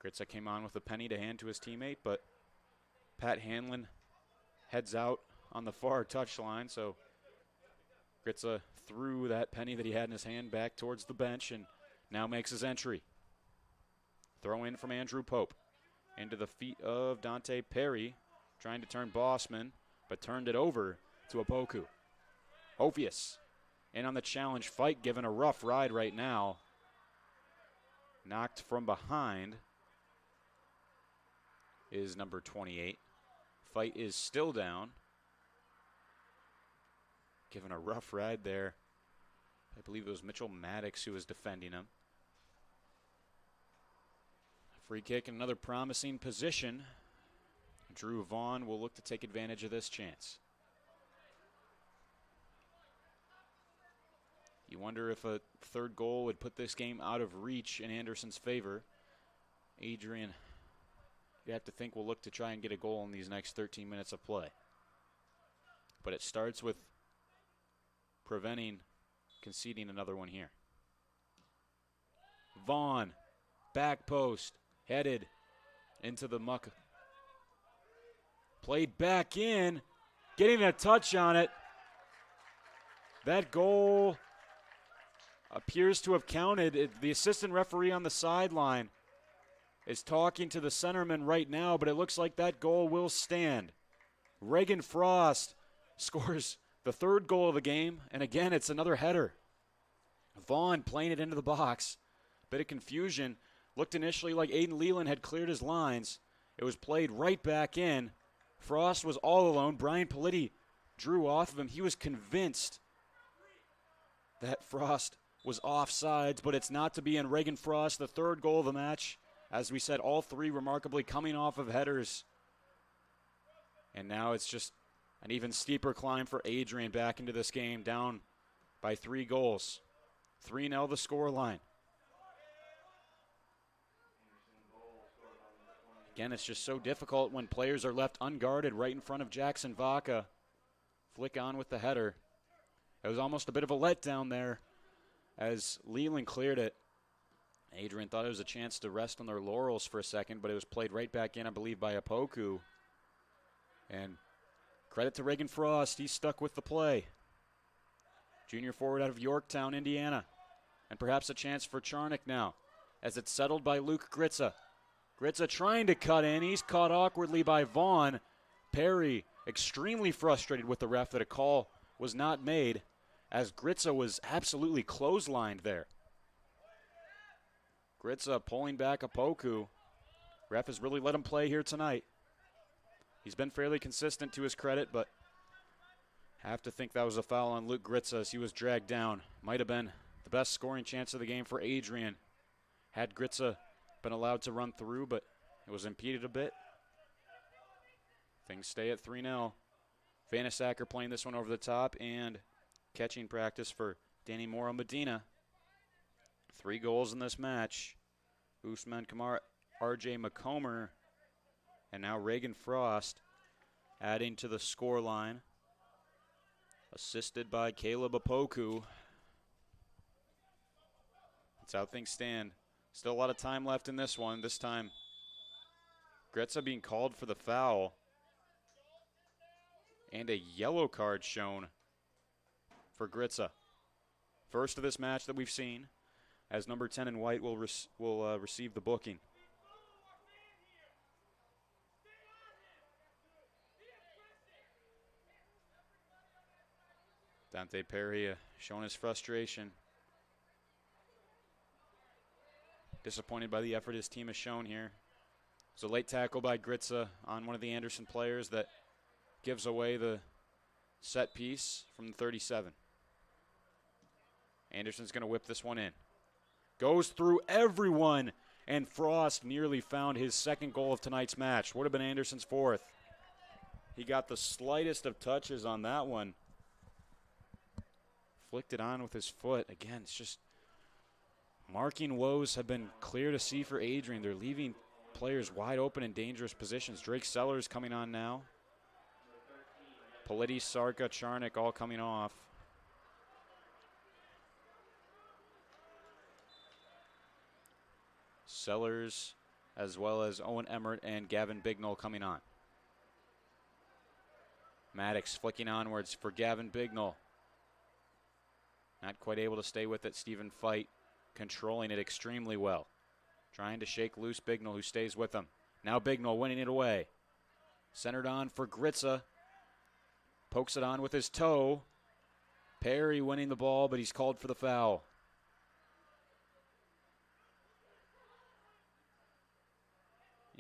S7: Gritza came on with a penny to hand to his teammate, but Pat Hanlon heads out on the far touchline, so Gritza threw that penny that he had in his hand back towards the bench and now makes his entry. Throw in from Andrew Pope into the feet of Dante Perry, trying to turn Bossman, but turned it over to Opoku. Ophius in on the challenge fight, given a rough ride right now. Knocked from behind is number 28. Fight is still down. Given a rough ride there. I believe it was Mitchell Maddox who was defending him. Free kick in another promising position. Drew Vaughn will look to take advantage of this chance. You wonder if a third goal would put this game out of reach in Anderson's favor. Adrian, you have to think, will look to try and get a goal in these next 13 minutes of play. But it starts with preventing conceding another one here. Vaughn, back post, headed into the muck. Played back in, getting a touch on it. That goal appears to have counted. The assistant referee on the sideline is talking to the centerman right now, but it looks like that goal will stand. Reagan Frost scores the third goal of the game, and again, it's another header. Vaughn playing it into the box. Bit of confusion. Looked initially like Aiden Leland had cleared his lines. It was played right back in. Frost was all alone. Brian Politti drew off of him. He was convinced that Frost was offsides, but it's not to be. In Reagan Frost, the third goal of the match. As we said, all three remarkably coming off of headers. And now it's just an even steeper climb for Adrian back into this game, down by 3 goals. 3-0 the scoreline. Again, it's just so difficult when players are left unguarded right in front of Jackson Vaca. Flick on with the header. It was almost a bit of a letdown there as Leland cleared it. Adrian thought it was a chance to rest on their laurels for a second, but it was played right back in, I believe, by Opoku. And credit to Reagan Frost. He stuck with the play. Junior forward out of Yorktown, Indiana. And perhaps a chance for Charnick now as it's settled by Luke Gritza. Gritza trying to cut in. He's caught awkwardly by Vaughn. Perry extremely frustrated with the ref that a call was not made, as Gritza was absolutely clotheslined there. Gritza pulling back Opoku. Ref has really let him play here tonight. He's been fairly consistent to his credit, but have to think that was a foul on Luke Gritza as he was dragged down. Might have been the best scoring chance of the game for Adrian. Had Gritza been allowed to run through, but it was impeded a bit. Things stay at 3-0. Vanasacker playing this one over the top, and catching practice for Danny Moro Medina. 3 goals in this match. Usman Kamar, RJ McComber, and now Reagan Frost adding to the score line. Assisted by Caleb Opoku. That's how things stand. Still a lot of time left in this one. This time, Gritza being called for the foul. And a yellow card shown for Gritza. First of this match that we've seen, as number 10 in white will receive the booking. Dante Perry showing his frustration. Disappointed by the effort his team has shown here. It's a late tackle by Gritza on one of the Anderson players that gives away the set piece from the 37. Anderson's going to whip this one in. Goes through everyone, and Frost nearly found his second goal of tonight's match. Would have been Anderson's 4th. He got the slightest of touches on that one. Flicked it on with his foot. Again, it's just marking woes have been clear to see for Adrian. They're leaving players wide open in dangerous positions. Drake Sellers coming on now. Politti, Sarka, Charnick all coming off. Sellers as well as Owen Emmert and Gavin Bignell coming on. Maddox flicking onwards for Gavin Bignell. Not quite able to stay with it. Stephen Fight controlling it extremely well. Trying to shake loose Bignell, who stays with him. Now Bignell winning it away. Centered on for Gritza. Pokes it on with his toe. Perry winning the ball, but he's called for the foul.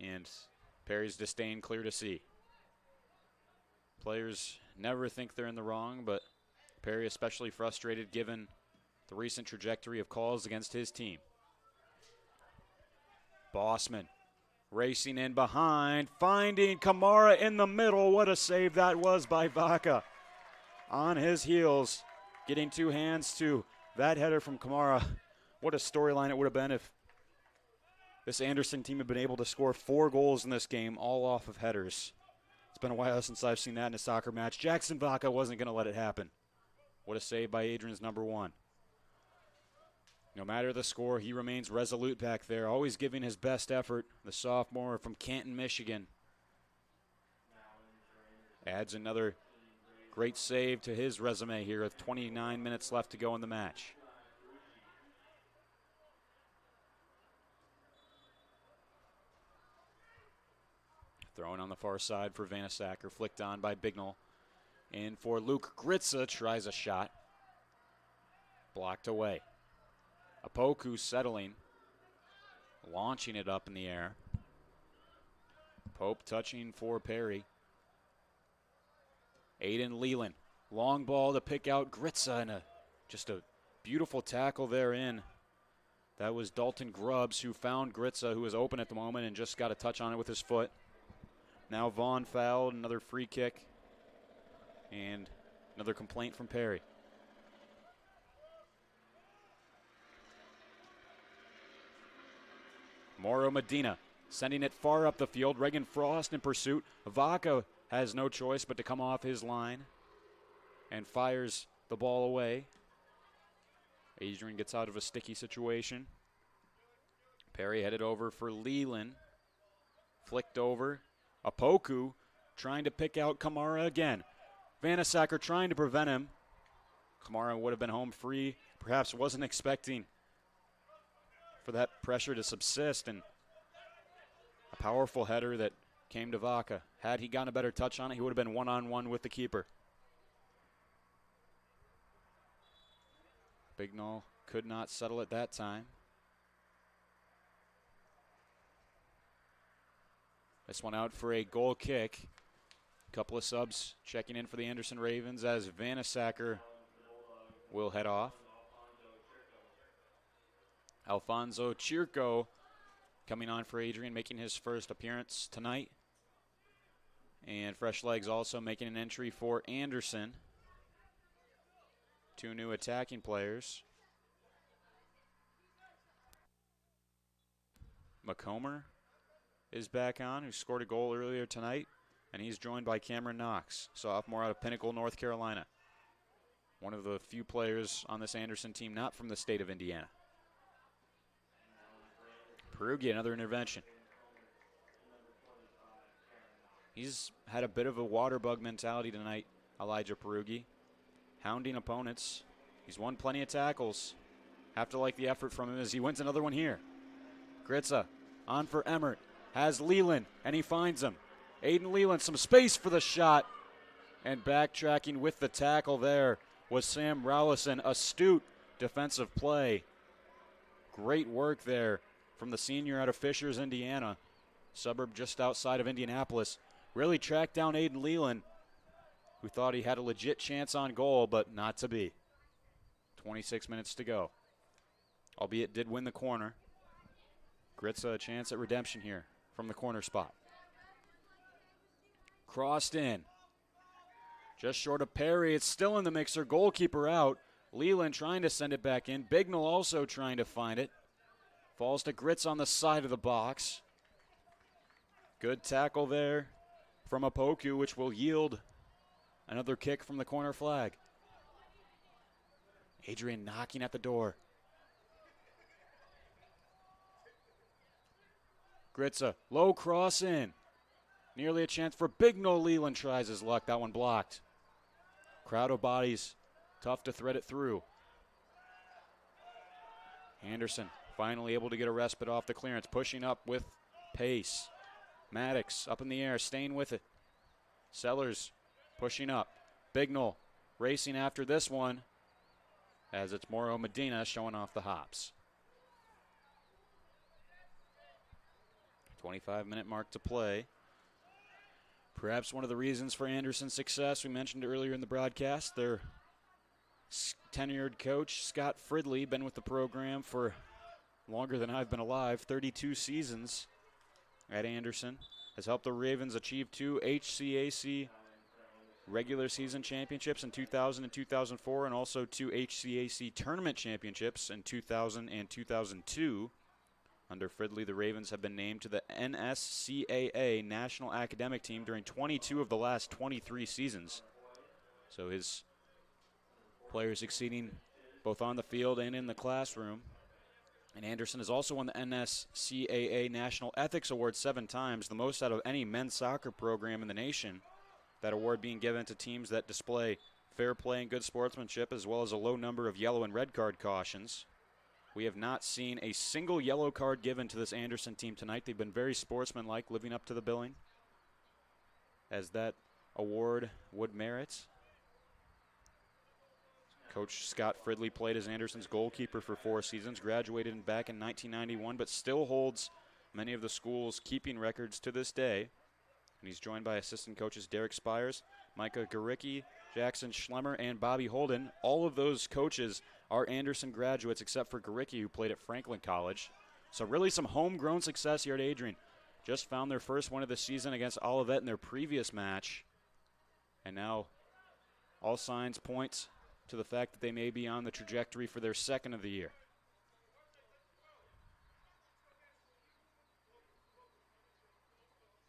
S7: And Perry's disdain clear to see. Players never think they're in the wrong, but Perry especially frustrated given the recent trajectory of calls against his team. Bossman racing in behind, finding Kamara in the middle. What a save that was by Vaca. On his heels, getting two hands to that header from Kamara. What a storyline it would have been if this Anderson team had been able to score 4 goals in this game, all off of headers. It's been a while since I've seen that in a soccer match. Jackson Vaca wasn't going to let it happen. What a save by Adrian's number 1. No matter the score, he remains resolute back there, always giving his best effort. The sophomore from Canton, Michigan. Adds another great save to his resume here with 29 minutes left to go in the match. Thrown on the far side for Vanasacker, flicked on by Bignell. In for Luke Gritza, tries a shot. Blocked away. Apoku settling. Launching it up in the air. Pope touching for Perry. Aiden Leland. Long ball to pick out Gritza, and just a beautiful tackle therein. That was Dalton Grubbs who found Gritza, who was open at the moment, and just got a touch on it with his foot. Now Vaughn fouled, another free kick, and another complaint from Perry. Mauro Medina sending it far up the field. Reagan Frost in pursuit. Vaca has no choice but to come off his line and fires the ball away. Adrian gets out of a sticky situation. Perry headed over for Leland. Flicked over. Apoku trying to pick out Kamara again. Vanasacker trying to prevent him. Kamara would have been home free. Perhaps wasn't expecting for that pressure to subsist, and a powerful header that came to Vaca. Had he gotten a better touch on it, he would have been one-on-one with the keeper. Bignell could not settle it that time. This one out for a goal kick. A couple of subs checking in for the Anderson Ravens as Vanasacker will head off. Alfonso Chirco coming on for Adrian, making his first appearance tonight. And Fresh Legs also making an entry for Anderson. 2 new attacking players. McComber is back on, who scored a goal earlier tonight. And he's joined by Cameron Knox, sophomore out of Pinnacle, North Carolina. One of the few players on this Anderson team not from the state of Indiana. Perugia, another intervention. He's had a bit of a water bug mentality tonight, Elijah Perugia. Hounding opponents. He's won plenty of tackles. Have to like the effort from him as he wins another one here. Gritza on for Emmert. Has Leland, and he finds him. Aiden Leland, some space for the shot. And backtracking with the tackle there was Sam Rowlison. Astute defensive play. Great work there from the senior out of Fishers, Indiana. Suburb just outside of Indianapolis. Really tracked down Aiden Leland, who thought he had a legit chance on goal, but not to be. 26 minutes to go. Albeit did win the corner. Gritza a chance at redemption here from the corner spot. Crossed in. Just short of Perry. It's still in the mixer. Goalkeeper out. Leland trying to send it back in. Bignell also trying to find it. Falls to Grits on the side of the box. Good tackle there from Apoku, which will yield another kick from the corner flag. Adrian knocking at the door. Gritza, low cross in. Nearly a chance for Bignell. Leland tries his luck. That one blocked. Crowd of bodies. Tough to thread it through. Anderson finally able to get a respite off the clearance. Pushing up with pace. Maddox up in the air, staying with it. Sellers pushing up. Bignell racing after this one as it's Moro Medina showing off the hops. 25-minute mark to play. Perhaps one of the reasons for Anderson's success, we mentioned earlier in the broadcast, their tenured coach, Scott Fridley, been with the program for longer than I've been alive, 32 seasons at Anderson, has helped the Ravens achieve 2 HCAC regular season championships in 2000 and 2004, and also 2 HCAC tournament championships in 2000 and 2002. Under Fridley, the Ravens have been named to the NSCAA National Academic Team during 22 of the last 23 seasons. So his players exceeding both on the field and in the classroom. And Anderson has also won the NSCAA National Ethics Award 7 times, the most out of any men's soccer program in the nation. That award being given to teams that display fair play and good sportsmanship, as well as a low number of yellow and red card cautions. We have not seen a single yellow card given to this Anderson team tonight. They've been very sportsmanlike, living up to the billing, as that award would merit. Coach Scott Fridley played as Anderson's goalkeeper for 4 seasons, graduated back in 1991, but still holds many of the school's keeping records to this day. And he's joined by assistant coaches Derek Spires, Micah Garicki, Jackson Schlemmer, and Bobby Holden. All of those coaches are Anderson graduates except for Garicki, who played at Franklin College. So really some homegrown success here at Adrian. Just found their first win of the season against Olivet in their previous match. And now all signs point to the fact that they may be on the trajectory for their second of the year.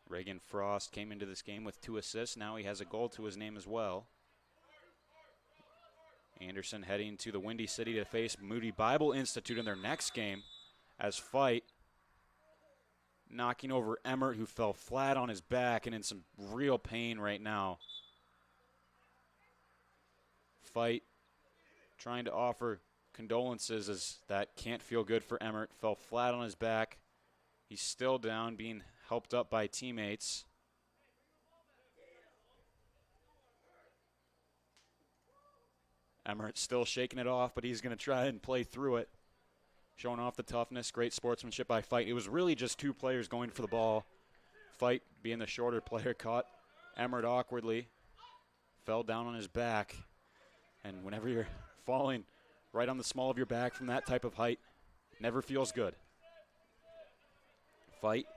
S7: Reagan Frost came into this game with 2 assists. Now he has a goal to his name as well. Anderson heading to the Windy City to face Moody Bible Institute in their next game, as Fight knocking over Emmert, who fell flat on his back and in some real pain right now. Fight trying to offer condolences, as that can't feel good for Emmert. Fell flat on his back. He's still down, being helped up by teammates. Emmert still shaking it off, but he's going to try and play through it. Showing off the toughness, great sportsmanship by Fight. It was really just 2 players going for the ball. Fight, being the shorter player, caught Emmert awkwardly, fell down on his back. And whenever you're falling right on the small of your back from that type of height, never feels good. Fight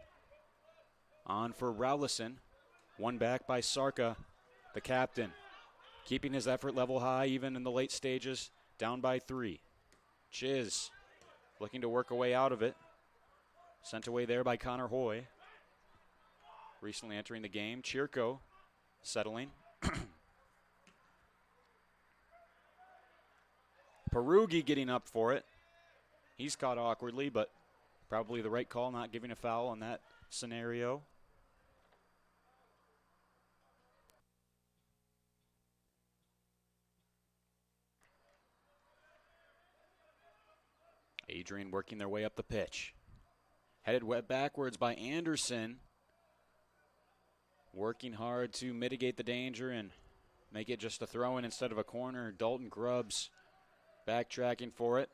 S7: on for Rowlison. One back by Sarka, the captain. Keeping his effort level high even in the late stages, down by 3. Chiz looking to work a way out of it. Sent away there by Connor Hoy. Recently entering the game, Chirko settling. Perugi getting up for it. He's caught awkwardly, but probably the right call, not giving a foul in that scenario. Adrian working their way up the pitch. Headed backwards by Anderson. Working hard to mitigate the danger and make it just a throw-in instead of a corner. Dalton Grubbs backtracking for it.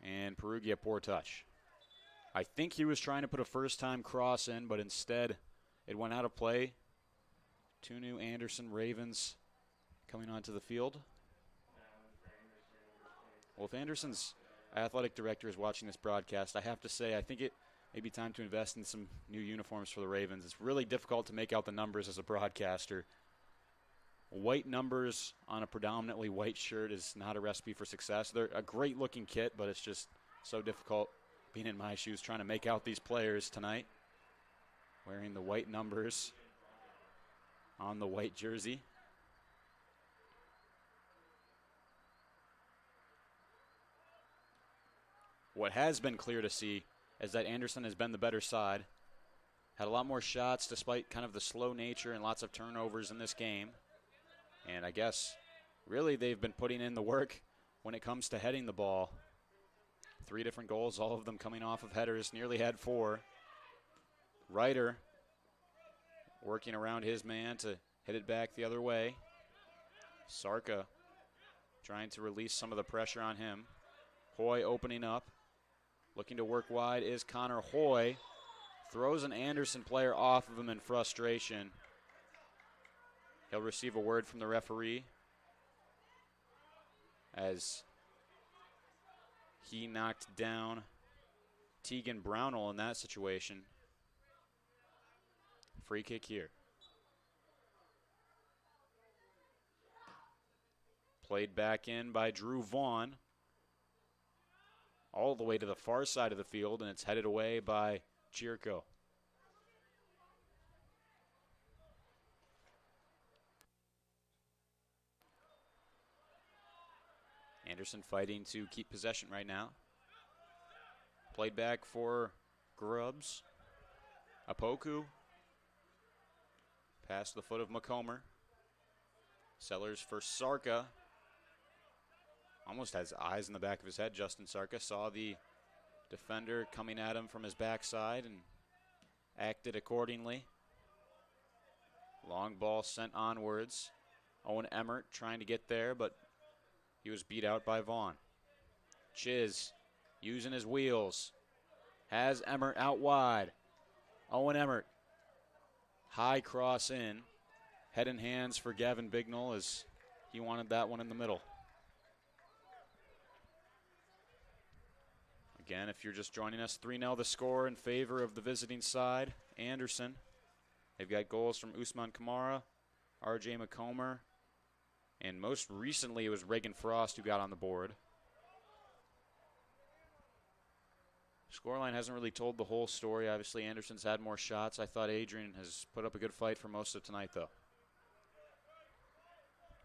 S7: And Perugia, poor touch. I think he was trying to put a first-time cross in, but instead it went out of play. 2 new Anderson Ravens coming onto the field. Well, if Anderson's athletic director is watching this broadcast, I have to say I think it may be time to invest in some new uniforms for the Ravens. It's really difficult to make out the numbers as a broadcaster. White numbers on a predominantly white shirt is not a recipe for success. They're a great-looking kit, but it's just so difficult being in my shoes trying to make out these players tonight. Wearing the white numbers on the white jersey. What has been clear to see is that Anderson has been the better side. Had a lot more shots despite kind of the slow nature and lots of turnovers in this game. And I guess really they've been putting in the work when it comes to heading the ball. 3 different goals, all of them coming off of headers. Nearly had 4. Ryder working around his man to hit it back the other way. Sarka trying to release some of the pressure on him. Hoy opening up. Looking to work wide is Connor Hoy. Throws an Anderson player off of him in frustration. He'll receive a word from the referee as he knocked down Tegan Brownell in that situation. Free kick here. Played back in by Drew Vaughn. All the way to the far side of the field, and it's headed away by Chirko. Anderson fighting to keep possession right now. Played back for Grubbs. Apoku. Past the foot of McComber. Sellers for Sarka. Almost has eyes in the back of his head. Justin Sarka saw the defender coming at him from his backside and acted accordingly. Long ball sent onwards. Owen Emmert trying to get there, but he was beat out by Vaughn. Chiz using his wheels. Has Emmert out wide. Owen Emmert. High cross in. Head and hands for Gavin Bignell as he wanted that one in the middle. Again, if you're just joining us, 3-0 the score in favor of the visiting side, Anderson. They've got goals from Usman Kamara, R.J. McComber, and most recently it was Reagan Frost who got on the board. Scoreline hasn't really told the whole story. Obviously, Anderson's had more shots. I thought Adrian has put up a good fight for most of tonight, though.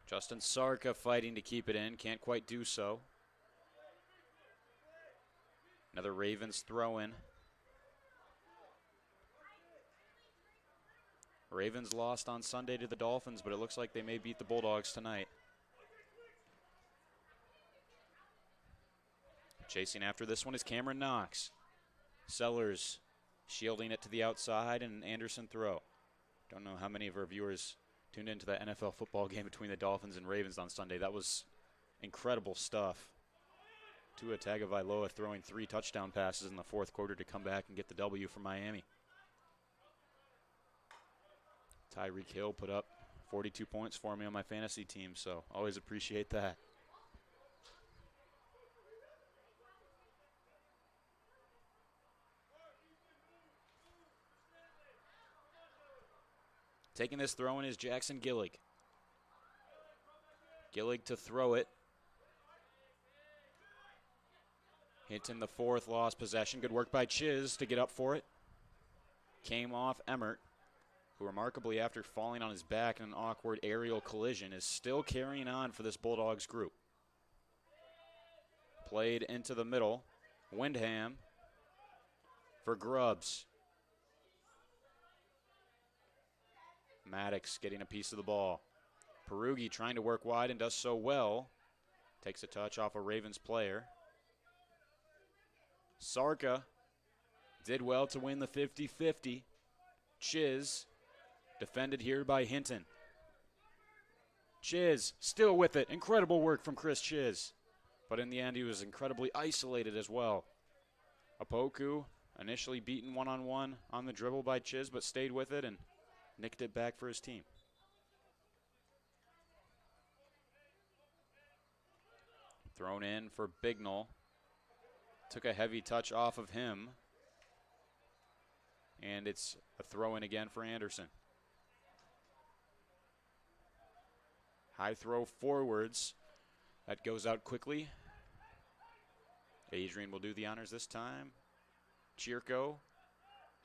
S7: Justin Sarka fighting to keep it in. Can't quite do so. Another Ravens throw-in. Ravens lost on Sunday to the Dolphins, but it looks like they may beat the Bulldogs tonight. Chasing after this one is Cameron Knox. Sellers shielding it to the outside, and Anderson throw. Don't know how many of our viewers tuned into the NFL football game between the Dolphins and Ravens on Sunday. That was incredible stuff. Tua Tagovailoa throwing 3 touchdown passes in the fourth quarter to come back and get the W for Miami. Tyreek Hill put up 42 points for me on my fantasy team, so always appreciate that. Taking this throw in is Jackson Gillig. Gillig to throw it. Hinton the fourth, lost possession. Good work by Chiz to get up for it. Came off Emmert, who remarkably, after falling on his back in an awkward aerial collision, is still carrying on for this Bulldogs group. Played into the middle. Windham for Grubbs. Maddox getting a piece of the ball. Perugi trying to work wide and does so well. Takes a touch off a Ravens player. Sarka did well to win the 50-50. Chiz defended here by Hinton. Chiz still with it. Incredible work from Chris Chiz. But in the end, he was incredibly isolated as well. Apoku initially beaten one-on-one on the dribble by Chiz, but stayed with it and nicked it back for his team. Thrown in for Bignell. Took a heavy touch off of him. And it's a throw in again for Anderson. High throw forwards. That goes out quickly. Adrian will do the honors this time. Chirko.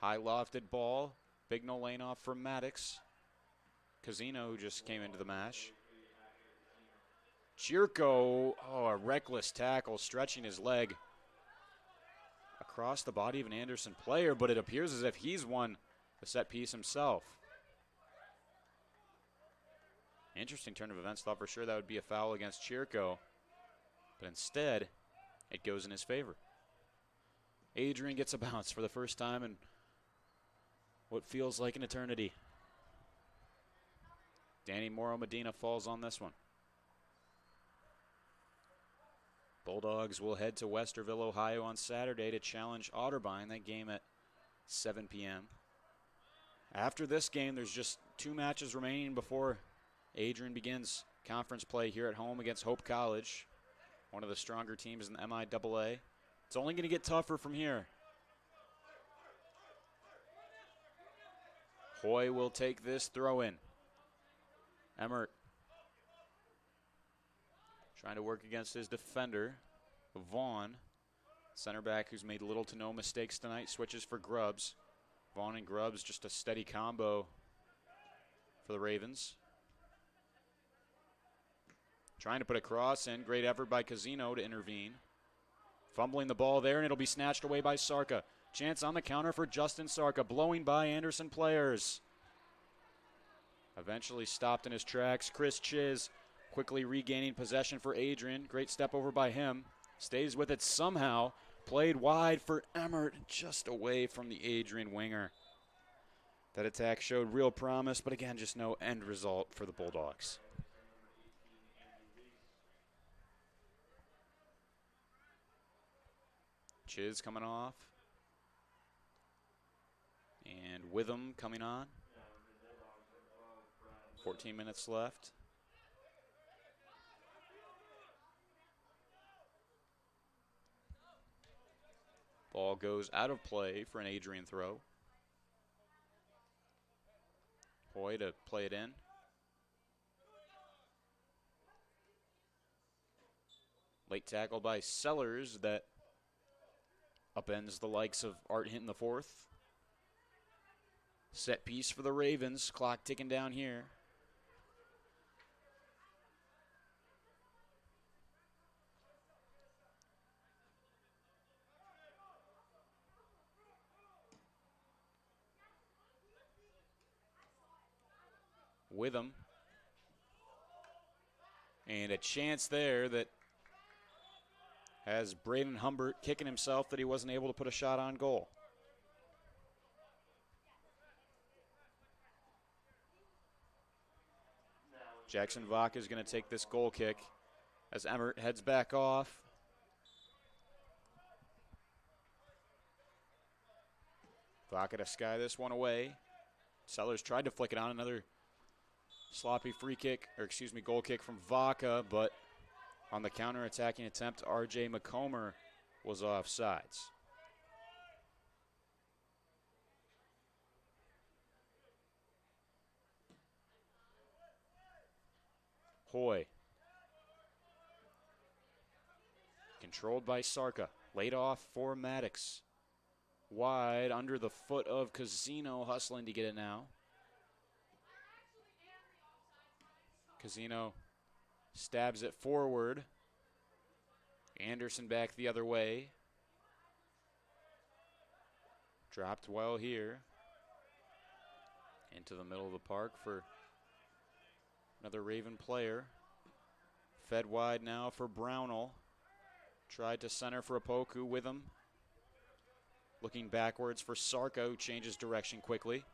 S7: High lofted ball. Bignell lane off for Maddox. Casino, who just came into the match. Chirko, a reckless tackle, stretching his leg across the body of an Anderson player, but it appears as if he's one the set piece himself. Interesting turn of events. Thought for sure that would be a foul against Chirko, but instead it goes in his favor. Adrian gets a bounce for the first time in what feels like an eternity. Danny Morrow Medina falls on this one. Bulldogs will head to Westerville, Ohio on Saturday to challenge Otterbein. That game at 7 p.m. After this game, there's just 2 matches remaining before Adrian begins conference play here at home against Hope College, one of the stronger teams in the MIAA. It's only going to get tougher from here. Hoy will take this throw in. Emmert trying to work against his defender, Vaughn. Center back who's made little to no mistakes tonight, switches for Grubbs. Vaughn and Grubbs, just a steady combo for the Ravens. Trying to put a cross in. Great effort by Casino to intervene. Fumbling the ball there, and it'll be snatched away by Sarka. Chance on the counter for Justin Sarka, blowing by Anderson players. Eventually stopped in his tracks. Chris Chiz quickly regaining possession for Adrian. Great step over by him. Stays with it somehow. Played wide for Emmert, just away from the Adrian winger. That attack showed real promise, but again, just no end result for the Bulldogs. Chiz coming off. And Witham coming on. 14 minutes left. Ball goes out of play for an Adrian throw. Hoy to play it in. Late tackle by Sellers that upends the likes of Art Hinton IV. Set piece for the Ravens. Clock ticking down here. Witham. And a chance there that has Braden Humbert kicking himself that he wasn't able to put a shot on goal. Jackson Vaca is going to take this goal kick as Emmert heads back off. Vaca to sky this one away. Sellers tried to flick it on, another sloppy goal kick from Vaca, but on the counter-attacking attempt, R.J. McComber was offsides. Hoy. Controlled by Sarka. Laid off for Maddox. Wide under the foot of Casino, hustling to get it now. Casino stabs it forward. Anderson back the other way. Dropped well here. Into the middle of the park for another Raven player. Fed wide now for Brownell. Tried to center for Opoku with him. Looking backwards for Sarko, who changes direction quickly.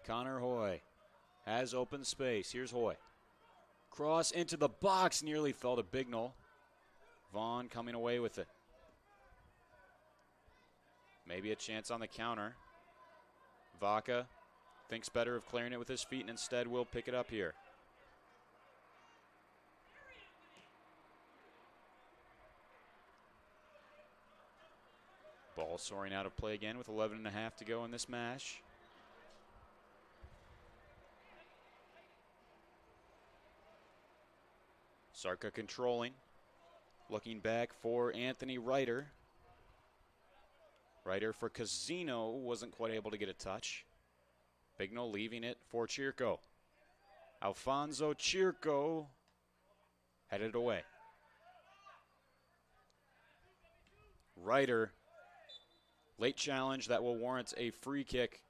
S7: Connor Hoy has open space. Here's Hoy. Cross into the box, nearly fell to Bignell. Vaughn coming away with it. Maybe a chance on the counter. Vaca thinks better of clearing it with his feet and instead will pick it up here. Ball soaring out of play again with 11.5 to go in this match. Sarka controlling. Looking back for Anthony Ryder. Ryder for Casino wasn't quite able to get a touch. Bignell leaving it for Chirko. Alfonso Chirko headed away. Ryder late challenge that will warrant a free kick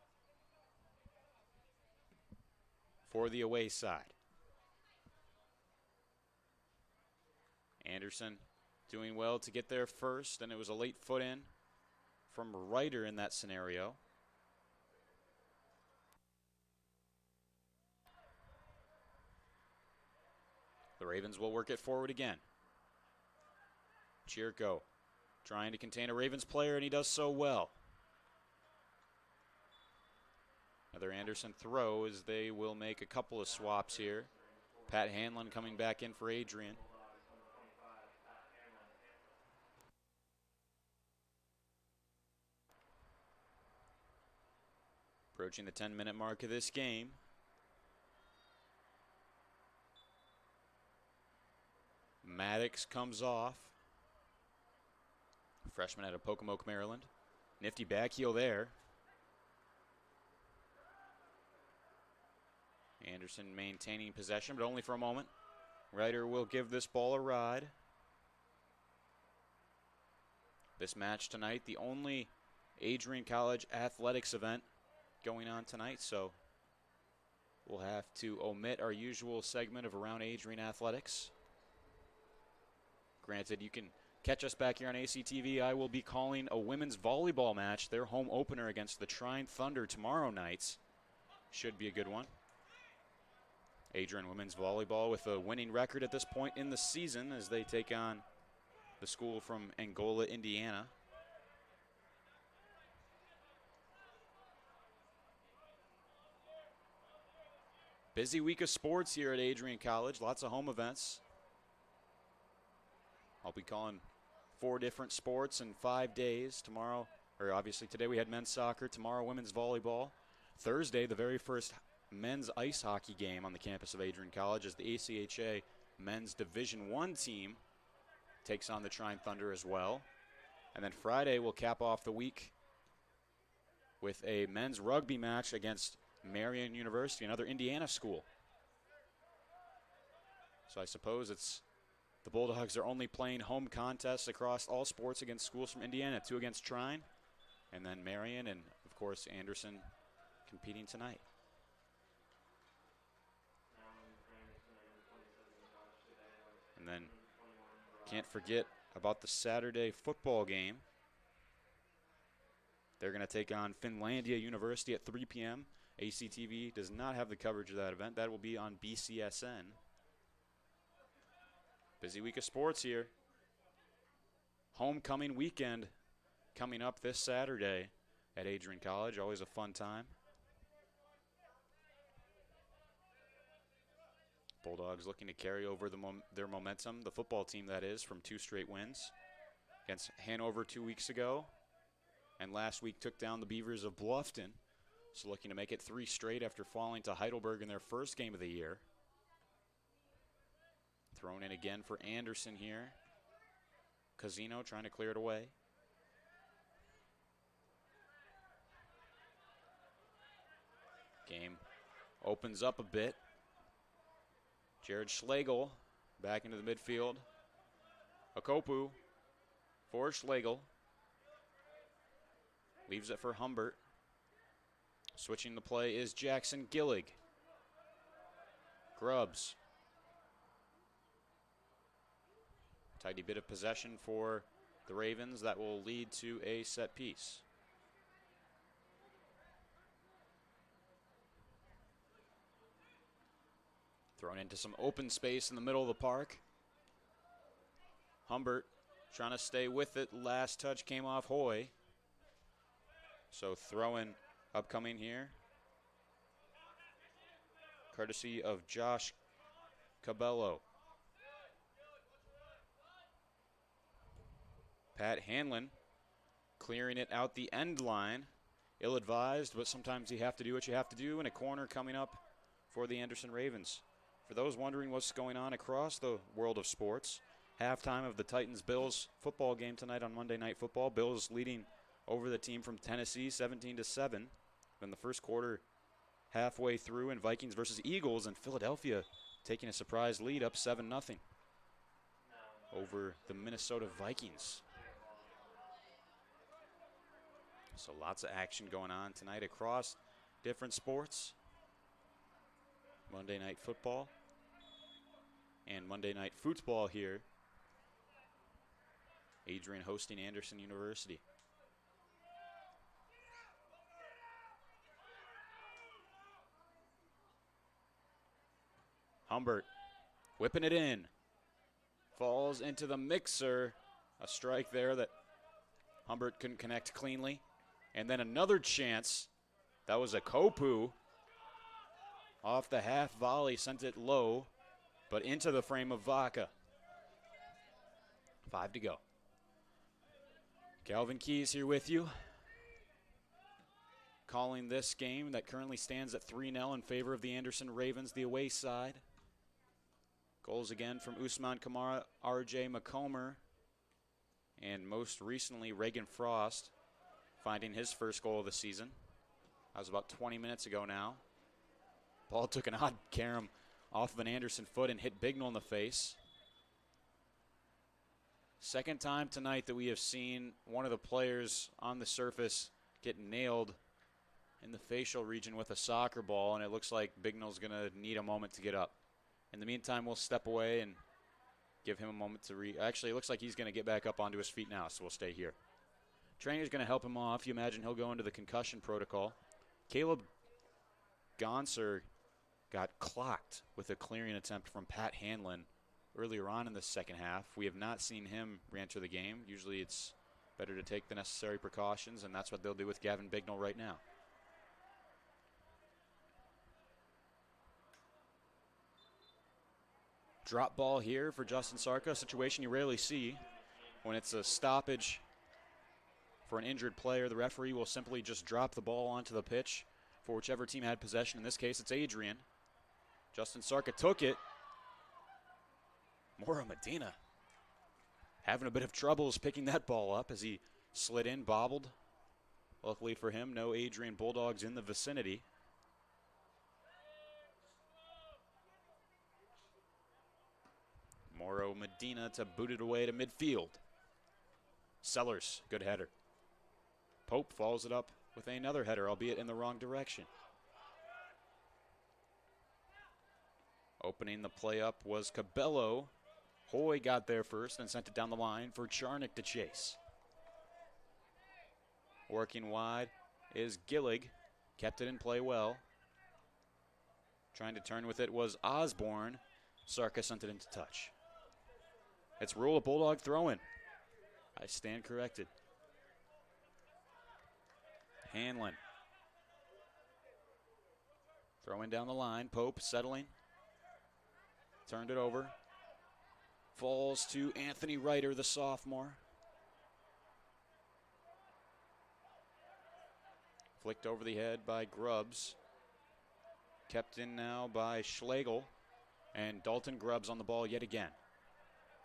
S7: for the away side. Anderson doing well to get there first, and it was a late foot in from Ryder in that scenario. The Ravens will work it forward again. Chirko trying to contain a Ravens player, and he does so well. Another Anderson throw as they will make a couple of swaps here. Pat Hanlon coming back in for Adrian. Approaching the 10-minute mark of this game. Maddox comes off. Freshman out of Pocomoke, Maryland. Nifty back heel there. Anderson maintaining possession, but only for a moment. Ryder will give this ball a ride. This match tonight, the only Adrian College athletics event going on tonight, so we'll have to omit our usual segment of Around Adrian Athletics. Granted, you can catch us back here on ACTV. I will be calling a women's volleyball match, their home opener against the Trine Thunder tomorrow night. Should be a good one. Adrian women's volleyball with a winning record at this point in the season as they take on the school from Angola, Indiana. Busy week of sports here at Adrian College. Lots of home events. I'll be calling 4 different sports in 5 days. Tomorrow, or obviously today we had men's soccer. Tomorrow, women's volleyball. Thursday, the very first men's ice hockey game on the campus of Adrian College as the ACHA men's Division I team takes on the Trine Thunder as well. And then Friday, we'll cap off the week with a men's rugby match against Marion University, another Indiana school. So I suppose it's the Bulldogs are only playing home contests across all sports against schools from Indiana, 2 against Trine, and then Marion, and of course Anderson competing tonight. And then can't forget about the Saturday football game. They're going to take on Finlandia University at 3 p.m. ACTV does not have the coverage of that event. That will be on BCSN. Busy week of sports here. Homecoming weekend coming up this Saturday at Adrian College. Always a fun time. Bulldogs looking to carry over their momentum, the football team that is, from 2 straight wins against Hanover 2 weeks ago. And last week took down the Beavers of Bluffton. So looking to make it 3 straight after falling to Heidelberg in their first game of the year. Thrown in again for Anderson here. Casino trying to clear it away. Game opens up a bit. Jared Schlegel back into the midfield. Akopu for Schlegel. Leaves it for Humbert. Switching the play is Jackson Gillig. Grubbs. Tidy bit of possession for the Ravens that will lead to a set piece. Thrown into some open space in the middle of the park. Humbert trying to stay with it. Last touch came off Hoy. So throw-in upcoming here. Courtesy of Josh Cabello. Pat Hanlon clearing it out the end line. Ill-advised, but sometimes you have to do what you have to do. And a corner coming up for the Anderson Ravens. For those wondering what's going on across the world of sports, halftime of the Titans-Bills football game tonight on Monday Night Football. Bills leading over the team from Tennessee 17-7. Then the first quarter halfway through, and Vikings versus Eagles, and Philadelphia taking a surprise lead up 7-0 over the Minnesota Vikings. So lots of action going on tonight across different sports. Monday night football and Monday night football here. Adrian hosting Anderson University. Humbert whipping it in. Falls into the mixer. A strike there that Humbert couldn't connect cleanly. And then another chance. That was a Kopu. Off the half volley, sent it low, but into the frame of Vaca. 5 to go. Calvin Keys here with you. Calling this game that currently stands at 3-0 in favor of the Anderson Ravens, the away side. Goals again from Usman Kamara, RJ McComber, and most recently Reagan Frost finding his first goal of the season. That was about 20 minutes ago now. Ball took an odd carom off of an Anderson foot and hit Bignell in the face. Second time tonight that we have seen one of the players on the surface get nailed in the facial region with a soccer ball, and it looks like Bignell's going to need a moment to get up. In the meantime, we'll step away and give him a moment to Actually, it looks like he's going to get back up onto his feet now, so we'll stay here. Trainer's going to help him off. You imagine he'll go into the concussion protocol. Caleb Gonser got clocked with a clearing attempt from Pat Hanlon earlier on in the second half. We have not seen him re-enter the game. Usually it's better to take the necessary precautions, and that's what they'll do with Gavin Bignell right now. Drop ball here for Justin Sarka, a situation you rarely see. When it's a stoppage for an injured player, the referee will simply just drop the ball onto the pitch for whichever team had possession. In this case, it's Adrian. Justin Sarka took it. Mora Medina having a bit of troubles picking that ball up as he slid in, bobbled. Luckily for him, no Adrian Bulldogs in the vicinity. Moro Medina to boot it away to midfield. Sellers, good header. Pope follows it up with another header, albeit in the wrong direction. Opening the play up was Cabello. Hoy got there first and sent it down the line for Charnick to chase. Working wide is Gillig. Kept it in play well. Trying to turn with it was Osborne. Sarka sent it into touch. It's rule of Bulldog throw-in. I stand corrected. Hanlon. Throwing down the line. Pope settling. Turned it over. Falls to Anthony Ryder, the sophomore. Flicked over the head by Grubbs. Kept in now by Schlegel. And Dalton Grubbs on the ball yet again.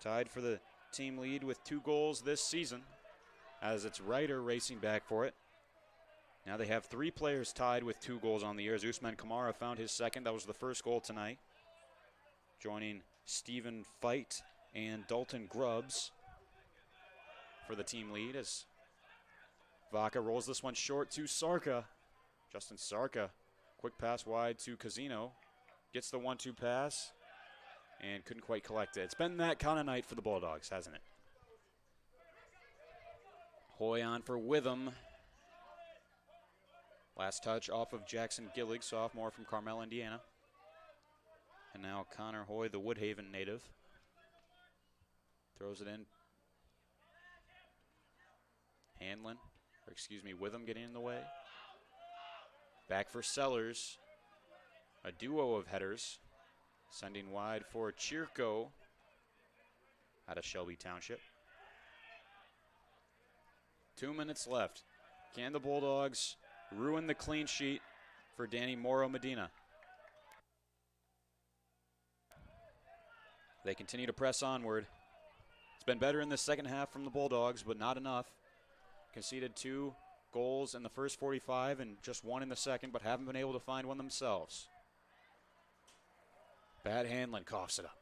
S7: Tied for the team lead with 2 goals this season, as it's Ryder racing back for it. Now they have 3 players tied with 2 goals on the year. Usman Kamara found his second. That was the first goal tonight. Joining Stephen Feit and Dalton Grubbs for the team lead as Vaca rolls this one short to Sarka. Justin Sarka, quick pass wide to Casino. Gets the 1-2 pass and couldn't quite collect it. It's been that kind of night for the Bulldogs, hasn't it? Hoy on for Witham. Last touch off of Jackson Gillig, sophomore from Carmel, Indiana. And now Connor Hoy, the Woodhaven native. Throws it in. Witham getting in the way. Back for Sellers. A duo of headers. Sending wide for Chirko out of Shelby Township. 2 minutes left. Can the Bulldogs ruin the clean sheet for Danny Moro Medina? They continue to press onward. It's been better in the second half from the Bulldogs, but not enough. Conceded 2 goals in the first 45 and just 1 in the second, but haven't been able to find one themselves. Bad Hanlon coughs it up.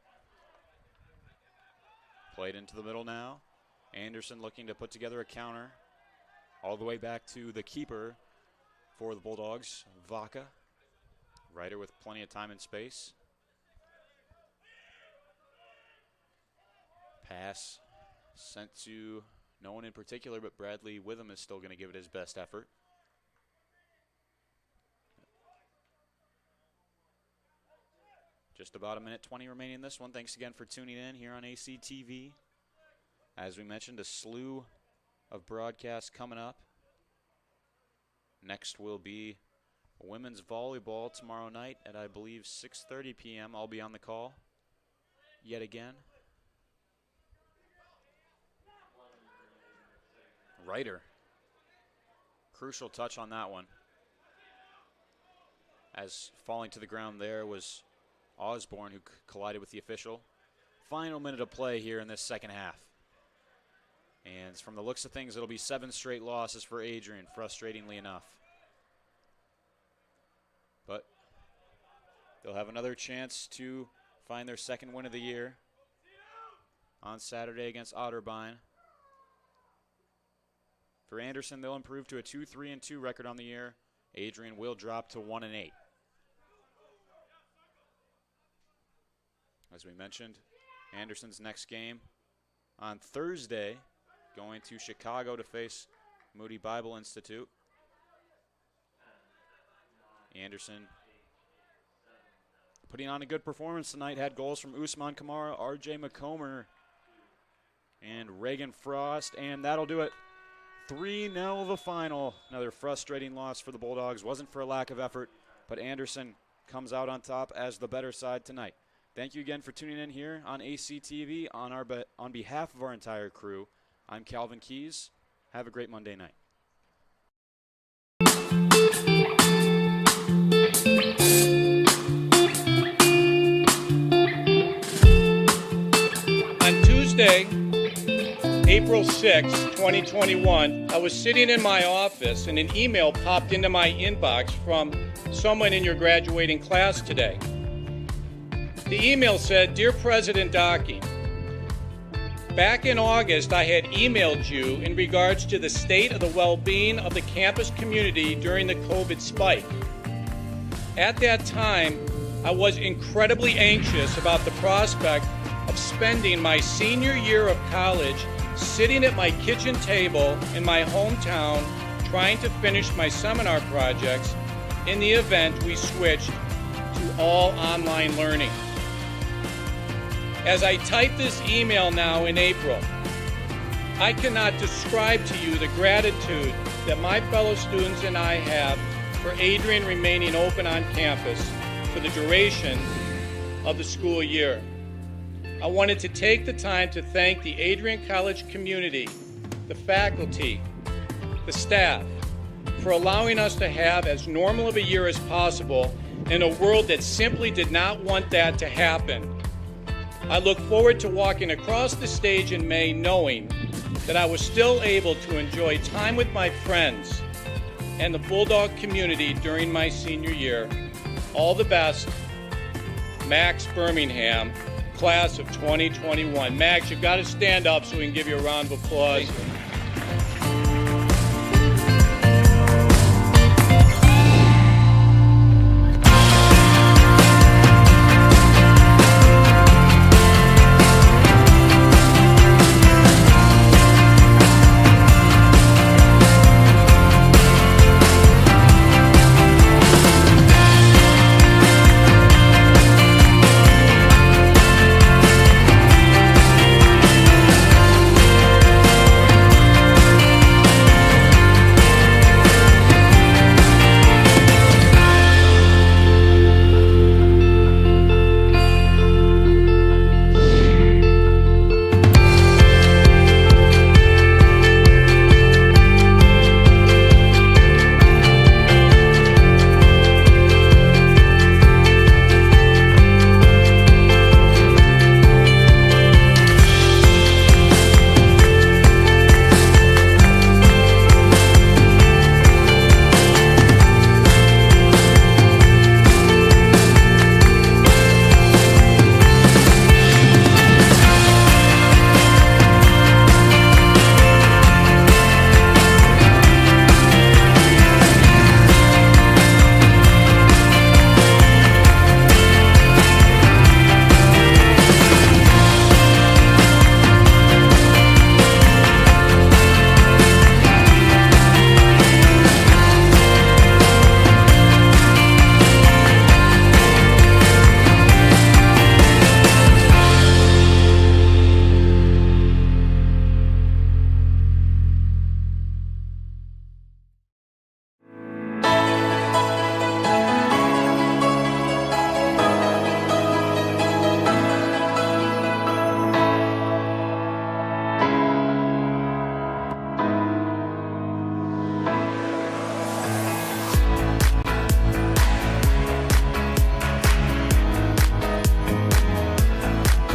S7: Played into the middle now. Anderson looking to put together a counter. All the way back to the keeper for the Bulldogs, Vaca. Ryder with plenty of time and space. Pass sent to no one in particular, but Bradley Witham is still going to give it his best effort. Just about 1:20 remaining in this one. Thanks again for tuning in here on ACTV. As we mentioned, a slew of broadcasts coming up. Next will be women's volleyball tomorrow night at, I believe, 6:30 p.m. I'll be on the call yet again. Ryder. Crucial touch on that one. As falling to the ground there was Osborne, who collided with the official. Final minute of play here in this second half. And from the looks of things, it'll be 7 straight losses for Adrian, frustratingly enough. But they'll have another chance to find their second win of the year on Saturday against Otterbein. For Anderson, they'll improve to a 2-3-2 record on the year. Adrian will drop to 1-8. As we mentioned, Anderson's next game on Thursday, going to Chicago to face Moody Bible Institute. Anderson putting on a good performance tonight, had goals from Usman Kamara, RJ McComber, and Reagan Frost, and that'll do it. 3-0 the final. Another frustrating loss for the Bulldogs. Wasn't for a lack of effort, but Anderson comes out on top as the better side tonight. Thank you again for tuning in here on ACTV. On behalf of our entire crew, I'm Calvin Keys. Have a great Monday night.
S6: On Tuesday, April 6, 2021, I was sitting in my office and an email popped into my inbox from someone in your graduating class today. The email said, "Dear President Docking, back in August I had emailed you in regards to the state of the well-being of the campus community during the COVID spike. At that time, I was incredibly anxious about the prospect of spending my senior year of college sitting at my kitchen table in my hometown trying to finish my seminar projects in the event we switched to all online learning. As I type this email now in April, I cannot describe to you the gratitude that my fellow students and I have for Adrian remaining open on campus for the duration of the school year. I wanted to take the time to thank the Adrian College community, the faculty, the staff, for allowing us to have as normal of a year as possible in a world that simply did not want that to happen. I look forward to walking across the stage in May knowing that I was still able to enjoy time with my friends and the Bulldog community during my senior year. All the best, Max Birmingham, class of 2021. Max, you've got to stand up so we can give you a round of applause.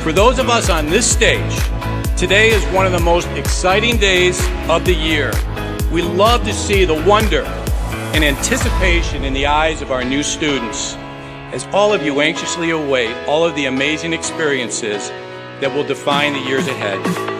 S6: For those of us on this stage, today is one of the most exciting days of the year. We love to see the wonder and anticipation in the eyes of our new students as all of you anxiously await all of the amazing experiences that will define the years ahead.